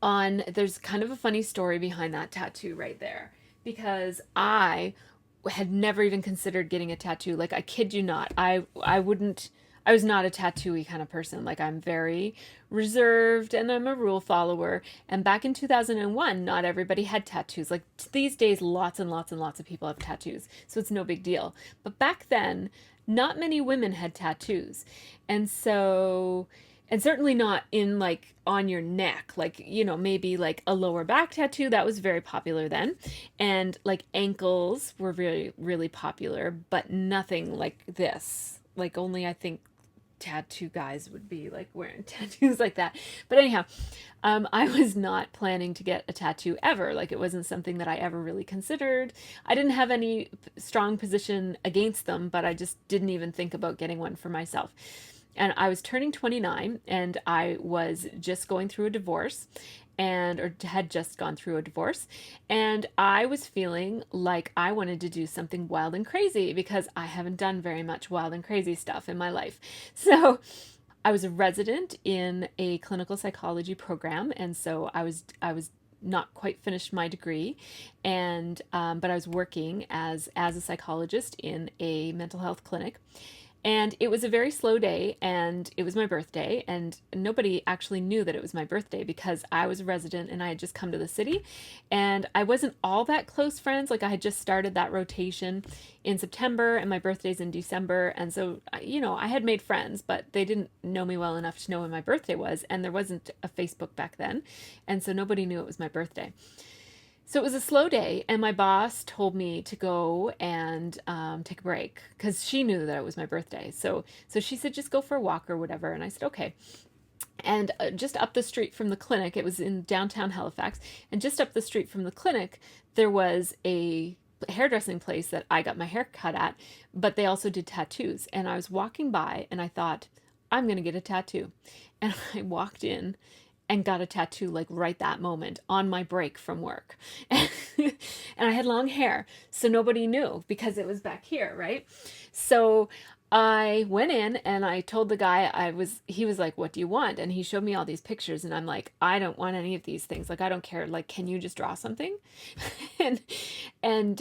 There's kind of a funny story behind that tattoo right there, because I had never even considered getting a tattoo. Like, I kid you not, I was not a tattoo-y kind of person. Like, I'm very reserved and I'm a rule follower. And back in 2001, not everybody had tattoos. Like, these days, lots and lots and lots of people have tattoos, so it's no big deal. But back then, not many women had tattoos. And certainly not in like on your neck, like, you know, maybe like a lower back tattoo. That was very popular then. And like ankles were really, really popular, but nothing like this. Like, only I think tattoo guys would be like wearing tattoos like that. But anyhow, I was not planning to get a tattoo ever. Like, it wasn't something that I ever really considered. I didn't have any strong position against them, but I just didn't even think about getting one for myself. And I was turning 29 and I was just going through a divorce or had just gone through a divorce. And I was feeling like I wanted to do something wild and crazy because I haven't done very much wild and crazy stuff in my life. So I was a resident in a clinical psychology program. And so I was not quite finished my degree, and but I was working as a psychologist in a mental health clinic. And it was a very slow day, and it was my birthday, and nobody actually knew that it was my birthday because I was a resident and I had just come to the city, and I wasn't all that close friends. Like, I had just started that rotation in September and my birthday's in December, and so, you know, I had made friends, but they didn't know me well enough to know when my birthday was, and there wasn't a Facebook back then, and so nobody knew it was my birthday. So it was a slow day, and my boss told me to go and take a break because she knew that it was my birthday. So she said, just go for a walk or whatever. And I said, okay. And just up the street from the clinic, it was in downtown Halifax, and just up the street from the clinic, there was a hairdressing place that I got my hair cut at, but they also did tattoos. And I was walking by and I thought, I'm going to get a tattoo. And I walked in and got a tattoo like right that moment on my break from work. And I had long hair, so nobody knew because it was back here, right? So I went in and I told the guy he was like, what do you want? And he showed me all these pictures and I'm like, I don't want any of these things. Like, I don't care. Like, can you just draw something? and, and,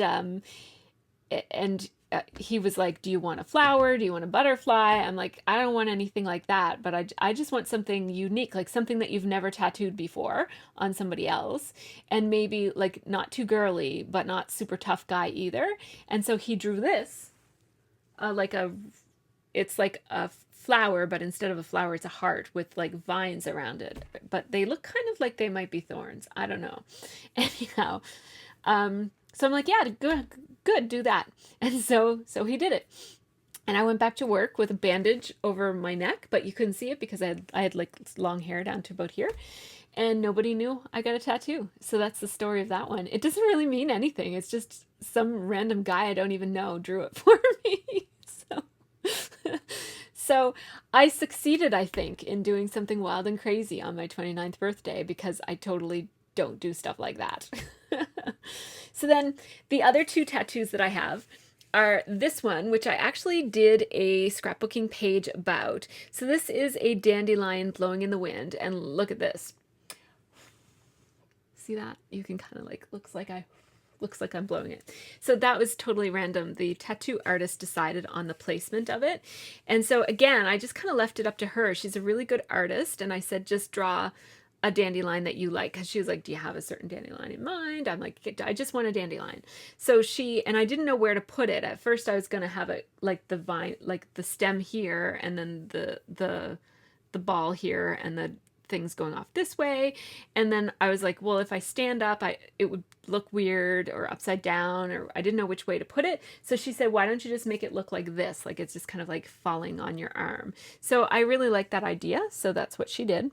and he was like, do you want a flower? Do you want a butterfly? I'm like, I don't want anything like that, but I just want something unique, like something that you've never tattooed before on somebody else. And maybe like not too girly, but not super tough guy either. And so he drew this, it's like a flower, but instead of a flower, it's a heart with like vines around it. But they look kind of like they might be thorns. I don't know. Anyhow, so I'm like, yeah, good, do that. And so he did it. And I went back to work with a bandage over my neck, but you couldn't see it because I had like long hair down to about here. And nobody knew I got a tattoo. So that's the story of that one. It doesn't really mean anything. It's just some random guy I don't even know drew it for me. So I succeeded, I think, in doing something wild and crazy on my 29th birthday because I totally don't do stuff like that. So then the other two tattoos that I have are this one, which I actually did a scrapbooking page about. So this is a dandelion blowing in the wind, and look at this. see that? You can kind of like, looks like I'm blowing it. So that was totally random. The tattoo artist decided on the placement of it. And so again, I just kind of left it up to her. She's a really good artist. And I said, just draw a dandelion that you like. Cause she was like, do you have a certain dandelion in mind? I'm like, I just want a dandelion. So and I didn't know where to put it. At first I was going to have it like the vine, like the stem here, and then the ball here, and the things going off this way. And then I was like, well, if I stand up, it would look weird, or upside down, or I didn't know which way to put it. So she said, why don't you just make it look like this? Like it's just kind of like falling on your arm. So I really like that idea. So that's what she did.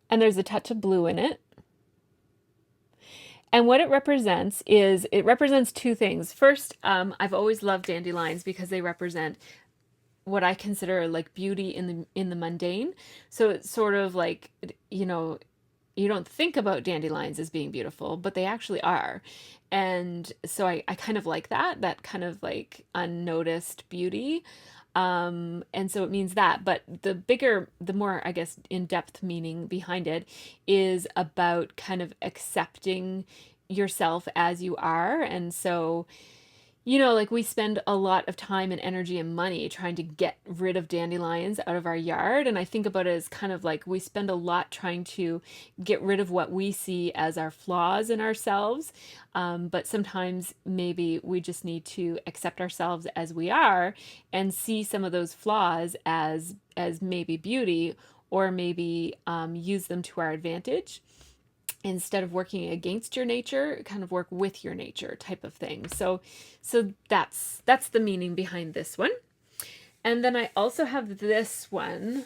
And there's a touch of blue in it. And what it represents is, it represents two things. First, I've always loved dandelions because they represent what I consider like beauty in the mundane. So it's sort of like, you know, you don't think about dandelions as being beautiful, but they actually are. And so I kind of like that kind of like unnoticed beauty. And so it means that, but the more, I guess, in-depth meaning behind it is about kind of accepting yourself as you are. And so, you know, like we spend a lot of time and energy and money trying to get rid of dandelions out of our yard. And I think about it as kind of like we spend a lot trying to get rid of what we see as our flaws in ourselves. But sometimes maybe we just need to accept ourselves as we are and see some of those flaws as maybe beauty, or maybe use them to our advantage. Instead of working against your nature, kind of work with your nature type of thing. So that's the meaning behind this one. And then I also have this one,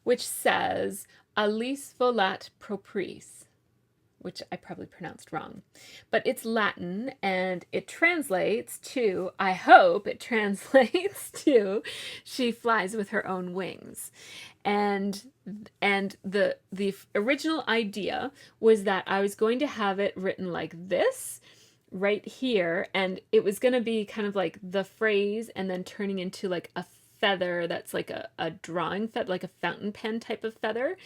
which says Alice volat propries, which I probably pronounced wrong, but it's Latin, and it translates to, I hope it translates to, she flies with her own wings. And the original idea was that I was going to have it written like this right here, and it was going to be kind of like the phrase and then turning into like a feather that's like a drawing feather, like a fountain pen type of feather.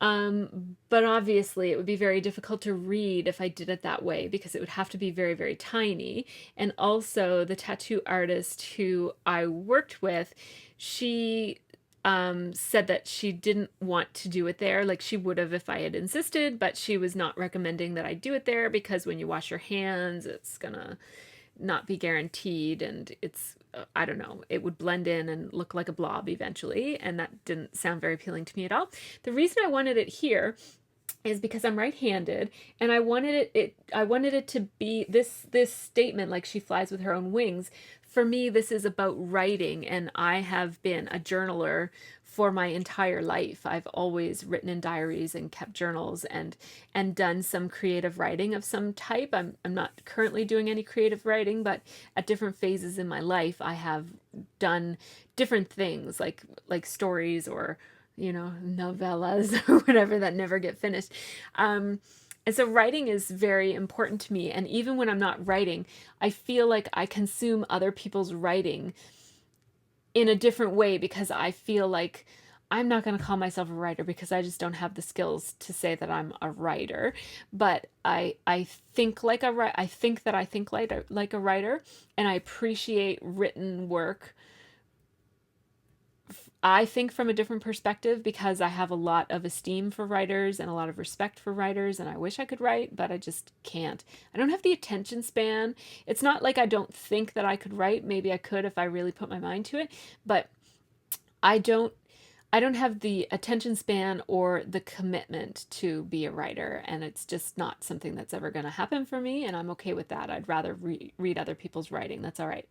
But obviously it would be very difficult to read if I did it that way, because it would have to be very, very tiny. And also the tattoo artist who I worked with, she said that she didn't want to do it there. Like she would have if I had insisted, but she was not recommending that I do it there because when you wash your hands, it's gonna not be guaranteed, and it's I don't know, it would blend in and look like a blob eventually, and that didn't sound very appealing to me at all. The reason I wanted it here is because I'm right-handed, and I wanted it to be this statement, like she flies with her own wings. For me, this is about writing, and I have been a journaler for my entire life. I've always written in diaries and kept journals and done some creative writing of some type. I'm not currently doing any creative writing, but at different phases in my life, I have done different things like stories, or novellas or whatever that never get finished. And so writing is very important to me. And even when I'm not writing, I feel like I consume other people's writing in a different way, because I feel like I'm not going to call myself a writer because I just don't have the skills to say that I'm a writer. But I think like I think that I think like a writer, and I appreciate written work. I think from a different perspective, because I have a lot of esteem for writers and a lot of respect for writers, and I wish I could write, but I just can't. I don't have the attention span. It's not like I don't think that I could write. Maybe I could if I really put my mind to it, but I don't have the attention span or the commitment to be a writer, and it's just not something that's ever going to happen for me, and I'm okay with that. I'd rather read other people's writing. That's all right.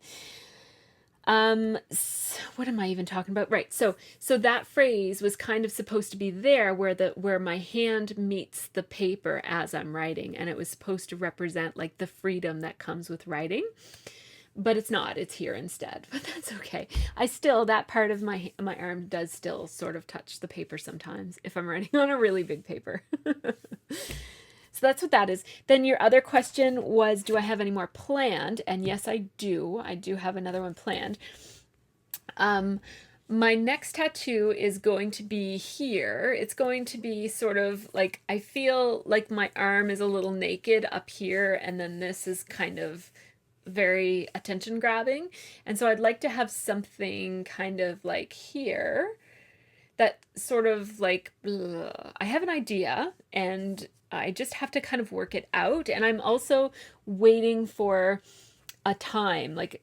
What am I even talking about? Right. So that phrase was kind of supposed to be there where my hand meets the paper as I'm writing, and it was supposed to represent like the freedom that comes with writing, but it's not. It's here instead, but that's okay. That part of my arm does still sort of touch the paper sometimes if I'm writing on a really big paper. So that's what that is. Then your other question was, do I have any more planned? And yes, I do. I do have another one planned. Um, my next tattoo is going to be here. It's going to be sort of like, I feel like my arm is a little naked up here, and then this is kind of very attention grabbing. And so I'd like to have something kind of like here that sort of like, I have an idea and I just have to kind of work it out. And I'm also waiting for a time. Like,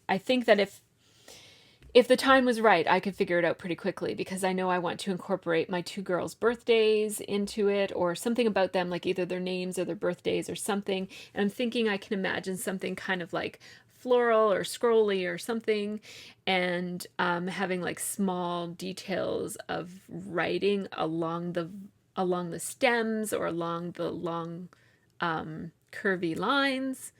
I think that if the time was right, I could figure it out pretty quickly, because I know I want to incorporate my two girls' birthdays into it, or something about them, like either their names or their birthdays or something. And I'm thinking I can imagine something kind of like floral or scrolly or something, and having like small details of writing along the stems or along the long curvy lines,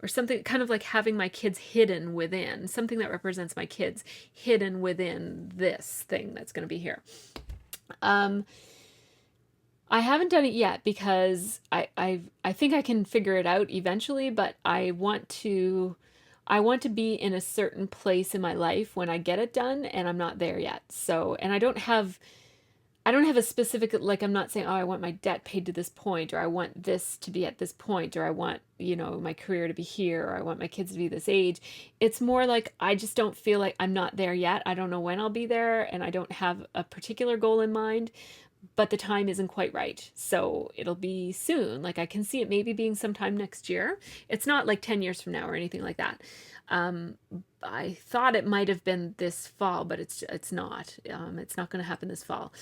or something kind of like having my kids hidden within, something that represents my kids hidden within this thing that's going to be here. I haven't done it yet because I think I can figure it out eventually, but I want to be in a certain place in my life when I get it done, and I'm not there yet. So, and I don't have a specific, like, I'm not saying, oh, I want my debt paid to this point, or I want this to be at this point, or I want, my career to be here, or I want my kids to be this age. It's more like I just don't feel like I'm not there yet. I don't know when I'll be there, and I don't have a particular goal in mind, but the time isn't quite right. So it'll be soon. Like, I can see it maybe being sometime next year. It's not like 10 years from now or anything like that. I thought it might have been this fall, but it's not. It's not going to happen this fall.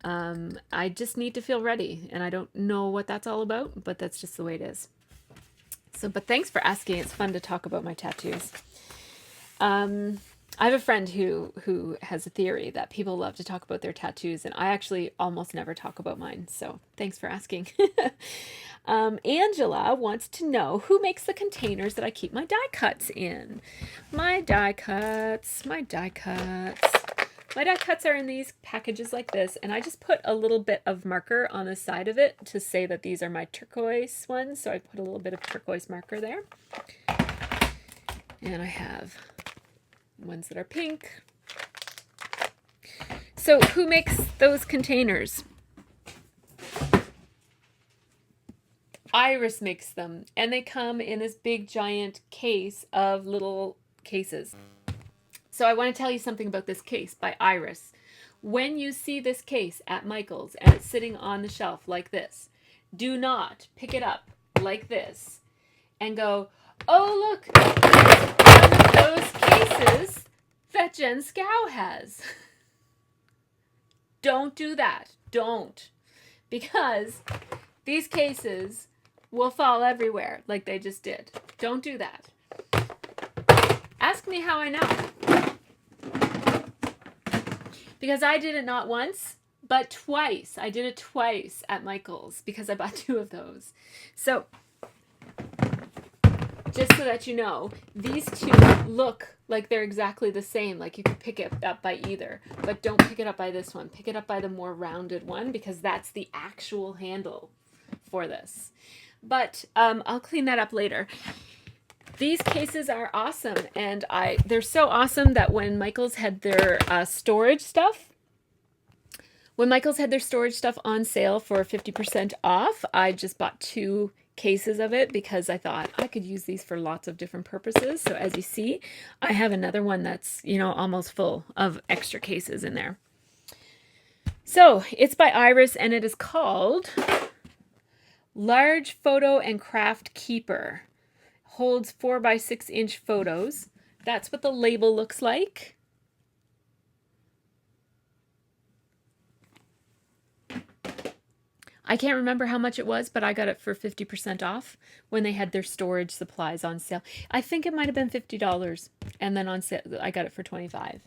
I just need to feel ready, and I don't know what that's all about, but that's just the way it is. So, but thanks for asking. It's fun to talk about my tattoos. I have a friend who has a theory that people love to talk about their tattoos, and I actually almost never talk about mine. So thanks for asking. Angela wants to know who makes the containers that I keep my die cuts in. My die cuts. My die cuts are in these packages like this, and I just put a little bit of marker on the side of it to say that these are my turquoise ones. So I put a little bit of turquoise marker there. And I have ones that are pink. So who makes those containers? Iris makes them, and they come in this big giant case of little cases. So I want to tell you something about this case by Iris. When you see this case at Michael's and it's sitting on the shelf like this, do not pick it up like this and go, oh, look, one of those cases that Jen Scow has. Don't do that. Don't. Because these cases will fall everywhere like they just did. Don't do that. Ask me how I know. Because I did it not once, but twice. I did it twice at Michael's because I bought 2 of those. So, just so that you know, these 2 look like they're exactly the same. Like you could pick it up by either. But don't pick it up by this one. Pick it up by the more rounded one, because that's the actual handle for this. But I'll clean that up later. These cases are awesome, and they're so awesome that when Michael's had their storage stuff on sale for 50% off, I just bought 2 cases of it because I thought I could use these for lots of different purposes. So as you see, I have another one that's, almost full of extra cases in there. So it's by Iris, and it is called Large Photo and Craft Keeper. Holds 4 by 6 inch photos. That's what the label looks like. I can't remember how much it was, but I got it for 50% off when they had their storage supplies on sale. I think it might have been $50, and then on sale I got it for $25.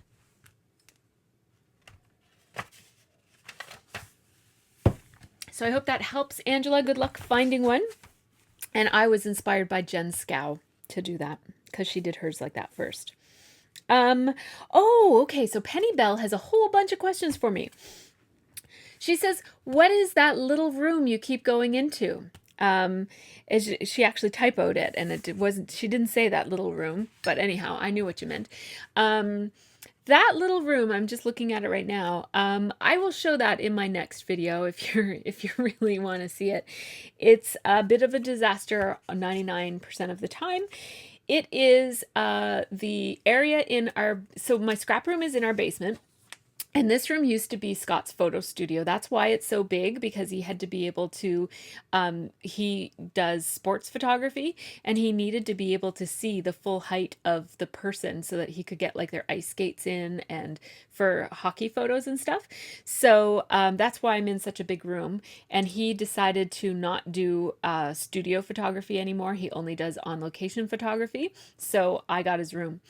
So I hope that helps, Angela. Good luck finding one. And I was inspired by Jen Scow to do that because she did hers like that first. Okay. So Penny Bell has a whole bunch of questions for me. She says, what is that little room you keep going into? She actually typoed it, and she didn't say that little room, but anyhow, I knew what you meant. that little room, I'm just looking at it right now. I will show that in my next video if you really want to see it. It's a bit of a disaster 99% of the time. It is the area in our, so my scrap room is in our basement. And this room used to be Scott's photo studio. That's why it's so big, because he had to be able to, he does sports photography, and he needed to be able to see the full height of the person so that he could get like their ice skates in and for hockey photos and stuff. So that's why I'm in such a big room. And he decided to not do studio photography anymore. He only does on location photography. So I got his room.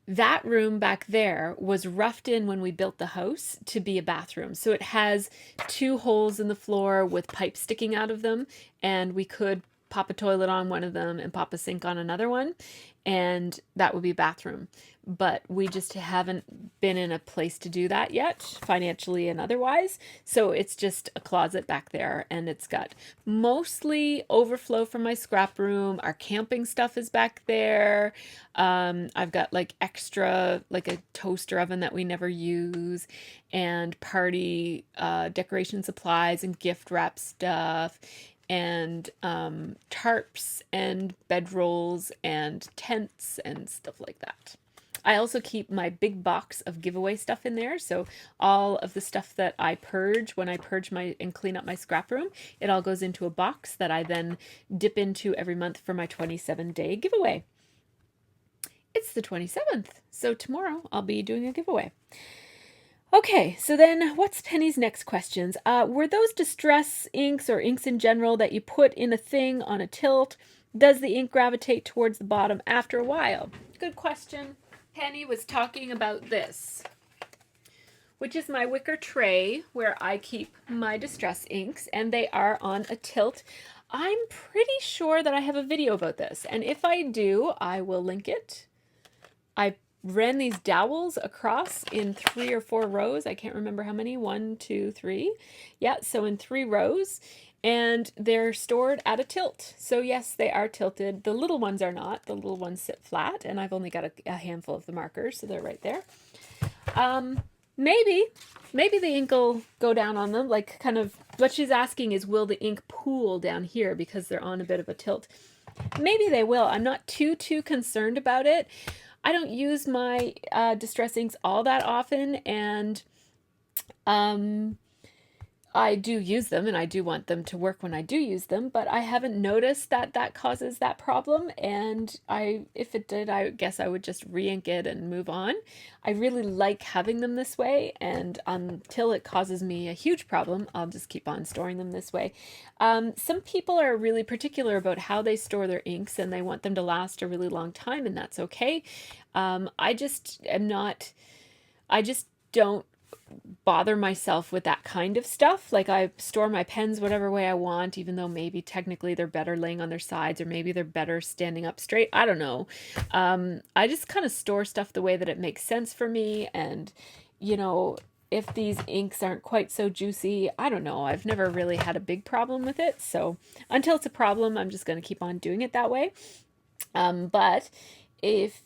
That room back there was roughed in when we built the house to be a bathroom. So it has 2 holes in the floor with pipes sticking out of them, and we could pop a toilet on one of them and pop a sink on another one, and that would be a bathroom. But we just haven't been in a place to do that yet, financially and otherwise. So it's just a closet back there, and it's got mostly overflow from my scrap room. Our camping stuff is back there. I've got like extra, like a toaster oven that we never use, and party decoration supplies and gift wrap stuff, and tarps and bedrolls and tents and stuff like that. I also keep my big box of giveaway stuff in there. So all of the stuff that I purge when I purge my and clean up my scrap room, it all goes into a box that I then dip into every month for my 27-day giveaway. It's the 27th, so tomorrow I'll be doing a giveaway. Okay, so then what's Penny's next questions? Were those distress inks or inks in general that you put in a thing on a tilt? Does the ink gravitate towards the bottom after a while? Good question. Penny was talking about this, which is my wicker tray where I keep my distress inks, and they are on a tilt. I'm pretty sure that I have a video about this, and if I do, I will link it. I ran these dowels across in 3 or 4 rows. I can't remember how many. 1, 2, 3. Yeah, so in 3 rows. And they're stored at a tilt. So yes, they are tilted. The little ones are not. The little ones sit flat, and I've only got a handful of the markers, so they're right there. Maybe the ink will go down on them. Like, kind of what she's asking is, will the ink pool down here because they're on a bit of a tilt? Maybe they will. I'm not too concerned about it. I don't use my distress inks all that often, and I do use them, and I do want them to work when I do use them, but I haven't noticed that that causes that problem, and if it did, I guess I would just re-ink it and move on. I really like having them this way, and until it causes me a huge problem, I'll just keep on storing them this way. Some people are really particular about how they store their inks, and they want them to last a really long time, and that's okay. I just don't bother myself with that kind of stuff. Like, I store my pens whatever way I want, even though maybe technically they're better laying on their sides, or maybe they're better standing up straight. I don't know. I just kind of store stuff the way that it makes sense for me. And, you know, if these inks aren't quite so juicy, I don't know. I've never really had a big problem with it. So until it's a problem, I'm just going to keep on doing it that way. But if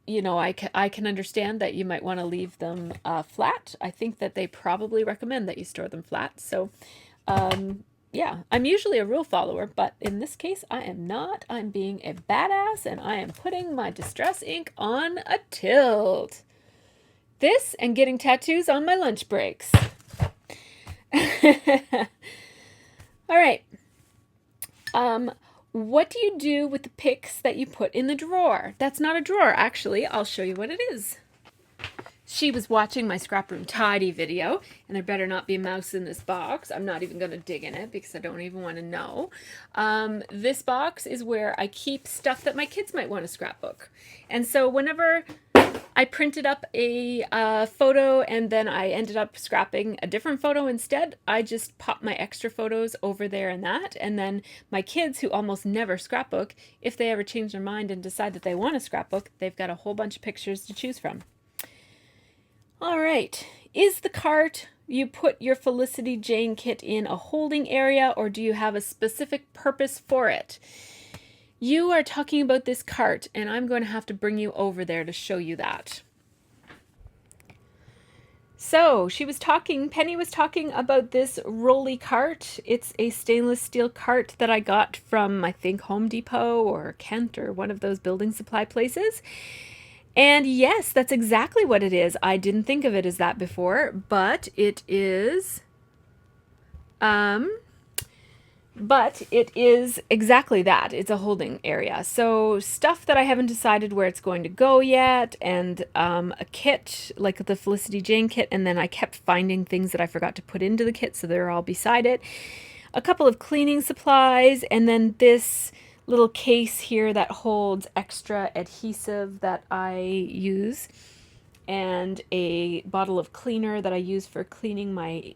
you know, I can understand that you might want to leave them flat. I think that they probably recommend that you store them flat. So, yeah, I'm usually a rule follower, but in this case, I am not. I'm being a badass, and I am putting my distress ink on a tilt. This and getting tattoos on my lunch breaks. All right. What do you do with the picks that you put in the drawer? That's not a drawer, actually. I'll show you what it is. She was watching my scrap room tidy video, and there better not be a mouse in this box. I'm not even going to dig in it because I don't even want to know. This box is where I keep stuff that my kids might want to scrapbook. And so whenever I printed up a photo and then I ended up scrapping a different photo instead, I just pop my extra photos over there and that. And then my kids, who almost never scrapbook, if they ever change their mind and decide that they want to scrapbook, they've got a whole bunch of pictures to choose from. All right. Is the cart you put your Felicity Jane kit in a holding area, or do you have a specific purpose for it? You are talking about this cart, and I'm going to have to bring you over there to show you that. So Penny was talking about this rolly cart. It's a stainless steel cart that I got from, I think, Home Depot or Kent or one of those building supply places. And yes, that's exactly what it is. I didn't think of it as that before, but it is, exactly that. It's a holding area. So stuff that I haven't decided where it's going to go yet, and a kit, like the Felicity Jane kit, and then I kept finding things that I forgot to put into the kit, so they're all beside it. A couple of cleaning supplies, and then this little case here that holds extra adhesive that I use, and a bottle of cleaner that I use for cleaning my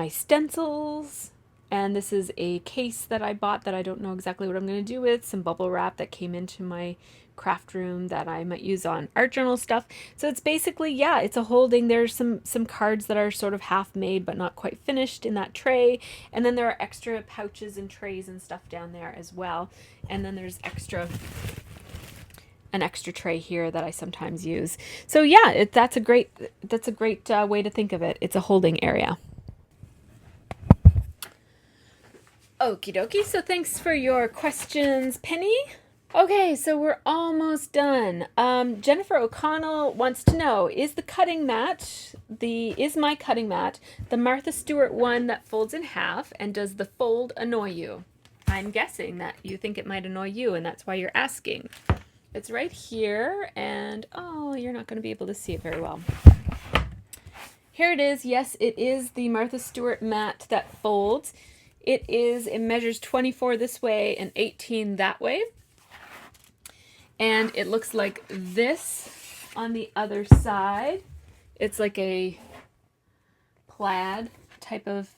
stencils. And this is a case that I bought that I don't know exactly what I'm going to do with. Some bubble wrap that came into my craft room that I might use on art journal stuff. So it's basically, yeah, it's a holding. There's some cards that are sort of half made but not quite finished in that tray. And then there are extra pouches and trays and stuff down there as well. And then there's an extra tray here that I sometimes use. So yeah, that's a great way to think of it. It's a holding area. Okie dokie, so thanks for your questions, Penny. Okay, so we're almost done. Jennifer O'Connell wants to know, is my cutting mat the Martha Stewart one that folds in half, and does the fold annoy you? I'm guessing that you think it might annoy you, and that's why you're asking. It's right here, and oh, you're not going to be able to see it very well. Here it is. Yes, it is the Martha Stewart mat that folds. It measures 24 this way and 18 that way. And it looks like this on the other side. It's like a plaid type of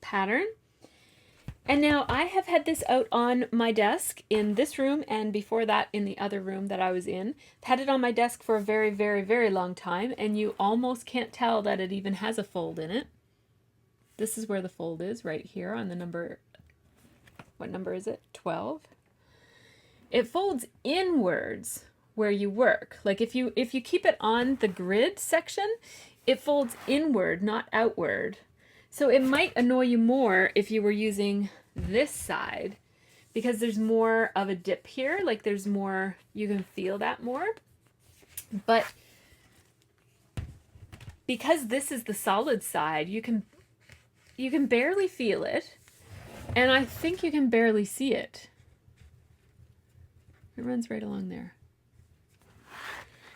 pattern. And now I have had this out on my desk in this room, and before that in the other room that I was in. I've had it on my desk for a very, very, very long time, and you almost can't tell that it even has a fold in it. This is where the fold is, right here on the number, what number is it? 12. It folds inwards where you work. Like if you keep it on the grid section, it folds inward, not outward. So it might annoy you more if you were using this side, because there's more of a dip here. Like there's more, you can feel that more. But because this is the solid side, you can barely feel it, and I think you can barely see it. It runs right along there.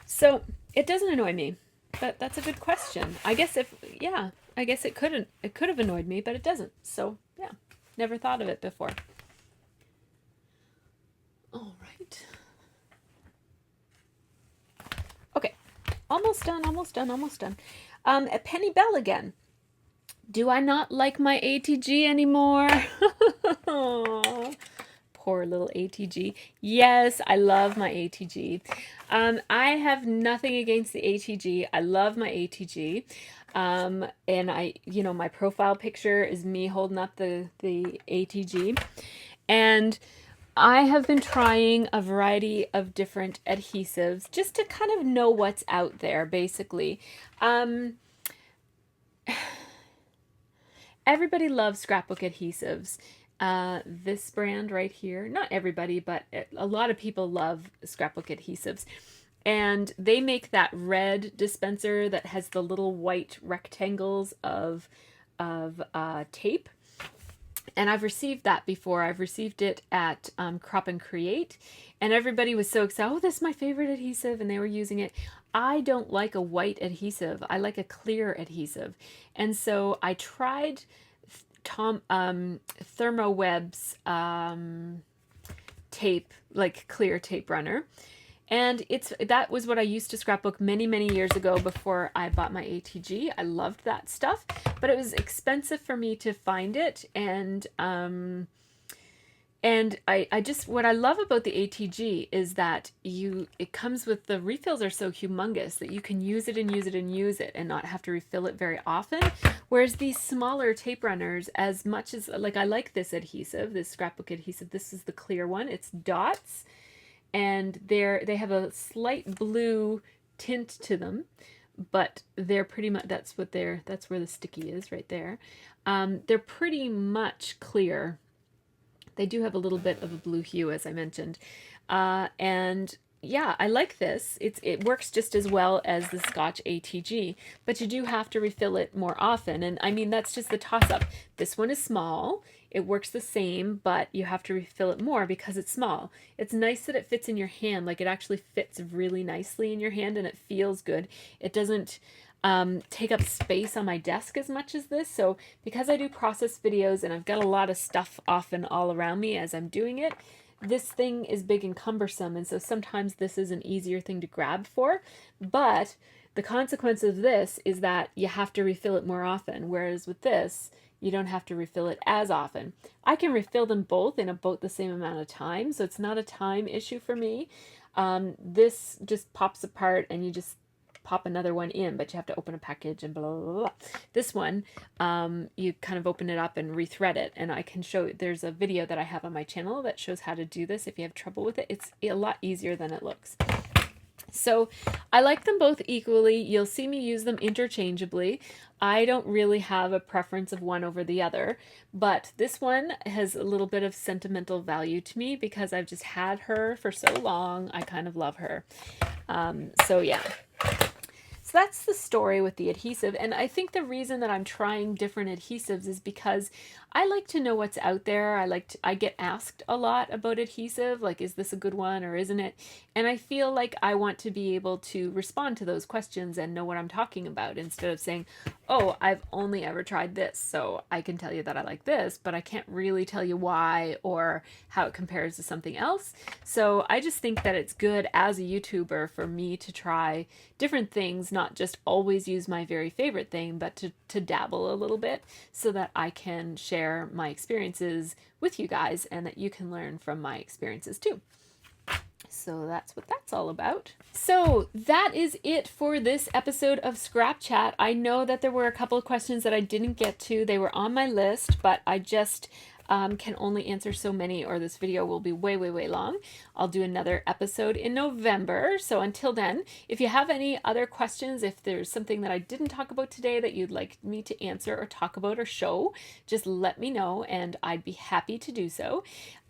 So it doesn't annoy me, but that's a good question. I guess it could have annoyed me, but it doesn't. So yeah, never thought of it before. All right. Okay, almost done. Penny Bell again. Do I not like my ATG anymore? Poor little ATG. Yes, I love my ATG. I have nothing against the ATG. I love my ATG. And my profile picture is me holding up the ATG. And I have been trying a variety of different adhesives just to kind of know what's out there, basically. Everybody loves scrapbook adhesives. This brand right here, not everybody, but a lot of people love scrapbook adhesives. And they make that red dispenser that has the little white rectangles of tape. And I've received that before. I've received it at Crop and Create. And everybody was so excited, oh, this is my favorite adhesive, and they were using it. I don't like a white adhesive. I like a clear adhesive. And so I tried Thermoweb's tape, like clear tape runner. And that was what I used to scrapbook many, many years ago before I bought my ATG. I loved that stuff, but it was expensive for me to find it. And And I just, what I love about the ATG is that it comes with, the refills are so humongous that you can use it and use it and use it and not have to refill it very often. Whereas these smaller tape runners, as much as, like, I like this adhesive, this scrapbook adhesive, this is the clear one, it's dots, and they have a slight blue tint to them, but they're pretty much, that's where the sticky is right there. They're pretty much clear. They do have a little bit of a blue hue, as I mentioned. And yeah, I like this. It works just as well as the Scotch ATG, but you do have to refill it more often. And I mean, that's just the toss-up. This one is small. It works the same, but you have to refill it more because it's small. It's nice that it fits in your hand. Like, it actually fits really nicely in your hand and it feels good. It doesn't take up space on my desk as much as this. So because I do process videos and I've got a lot of stuff often all around me as I'm doing it, this thing is big and cumbersome, and so sometimes this is an easier thing to grab for. But the consequence of this is that you have to refill it more often, whereas with this, you don't have to refill it as often. I can refill them both in about the same amount of time, so it's not a time issue for me. This just pops apart and you just pop another one in, but you have to open a package and blah, blah, blah. This one, you kind of open it up and rethread it, and I can show, there's a video that I have on my channel that shows how to do this if you have trouble with it. It's a lot easier than it looks. So I like them both equally. You'll see me use them interchangeably. I don't really have a preference of one over the other, but this one has a little bit of sentimental value to me because I've just had her for so long. I kind of love her. So yeah. So that's the story with the adhesive, and I think the reason that I'm trying different adhesives is because I like to know what's out there. I get asked a lot about adhesive, like, is this a good one or isn't it? And I feel like I want to be able to respond to those questions and know what I'm talking about, instead of saying, oh, I've only ever tried this, so I can tell you that I like this, but I can't really tell you why or how it compares to something else. So I just think that it's good as a YouTuber for me to try different things, not just always use my very favorite thing, but to dabble a little bit so that I can share my experiences with you guys and that you can learn from my experiences too. So that's what that's all about. So that is it for this episode of Scrap Chat. I know that there were a couple of questions that I didn't get to. They were on my list, but I just can only answer so many, or this video will be way, way, way long. I'll do another episode in November. So until then, if you have any other questions, if there's something that I didn't talk about today that you'd like me to answer or talk about or show, just let me know and I'd be happy to do so.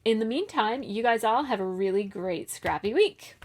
In the meantime, you guys all have a really great scrappy week.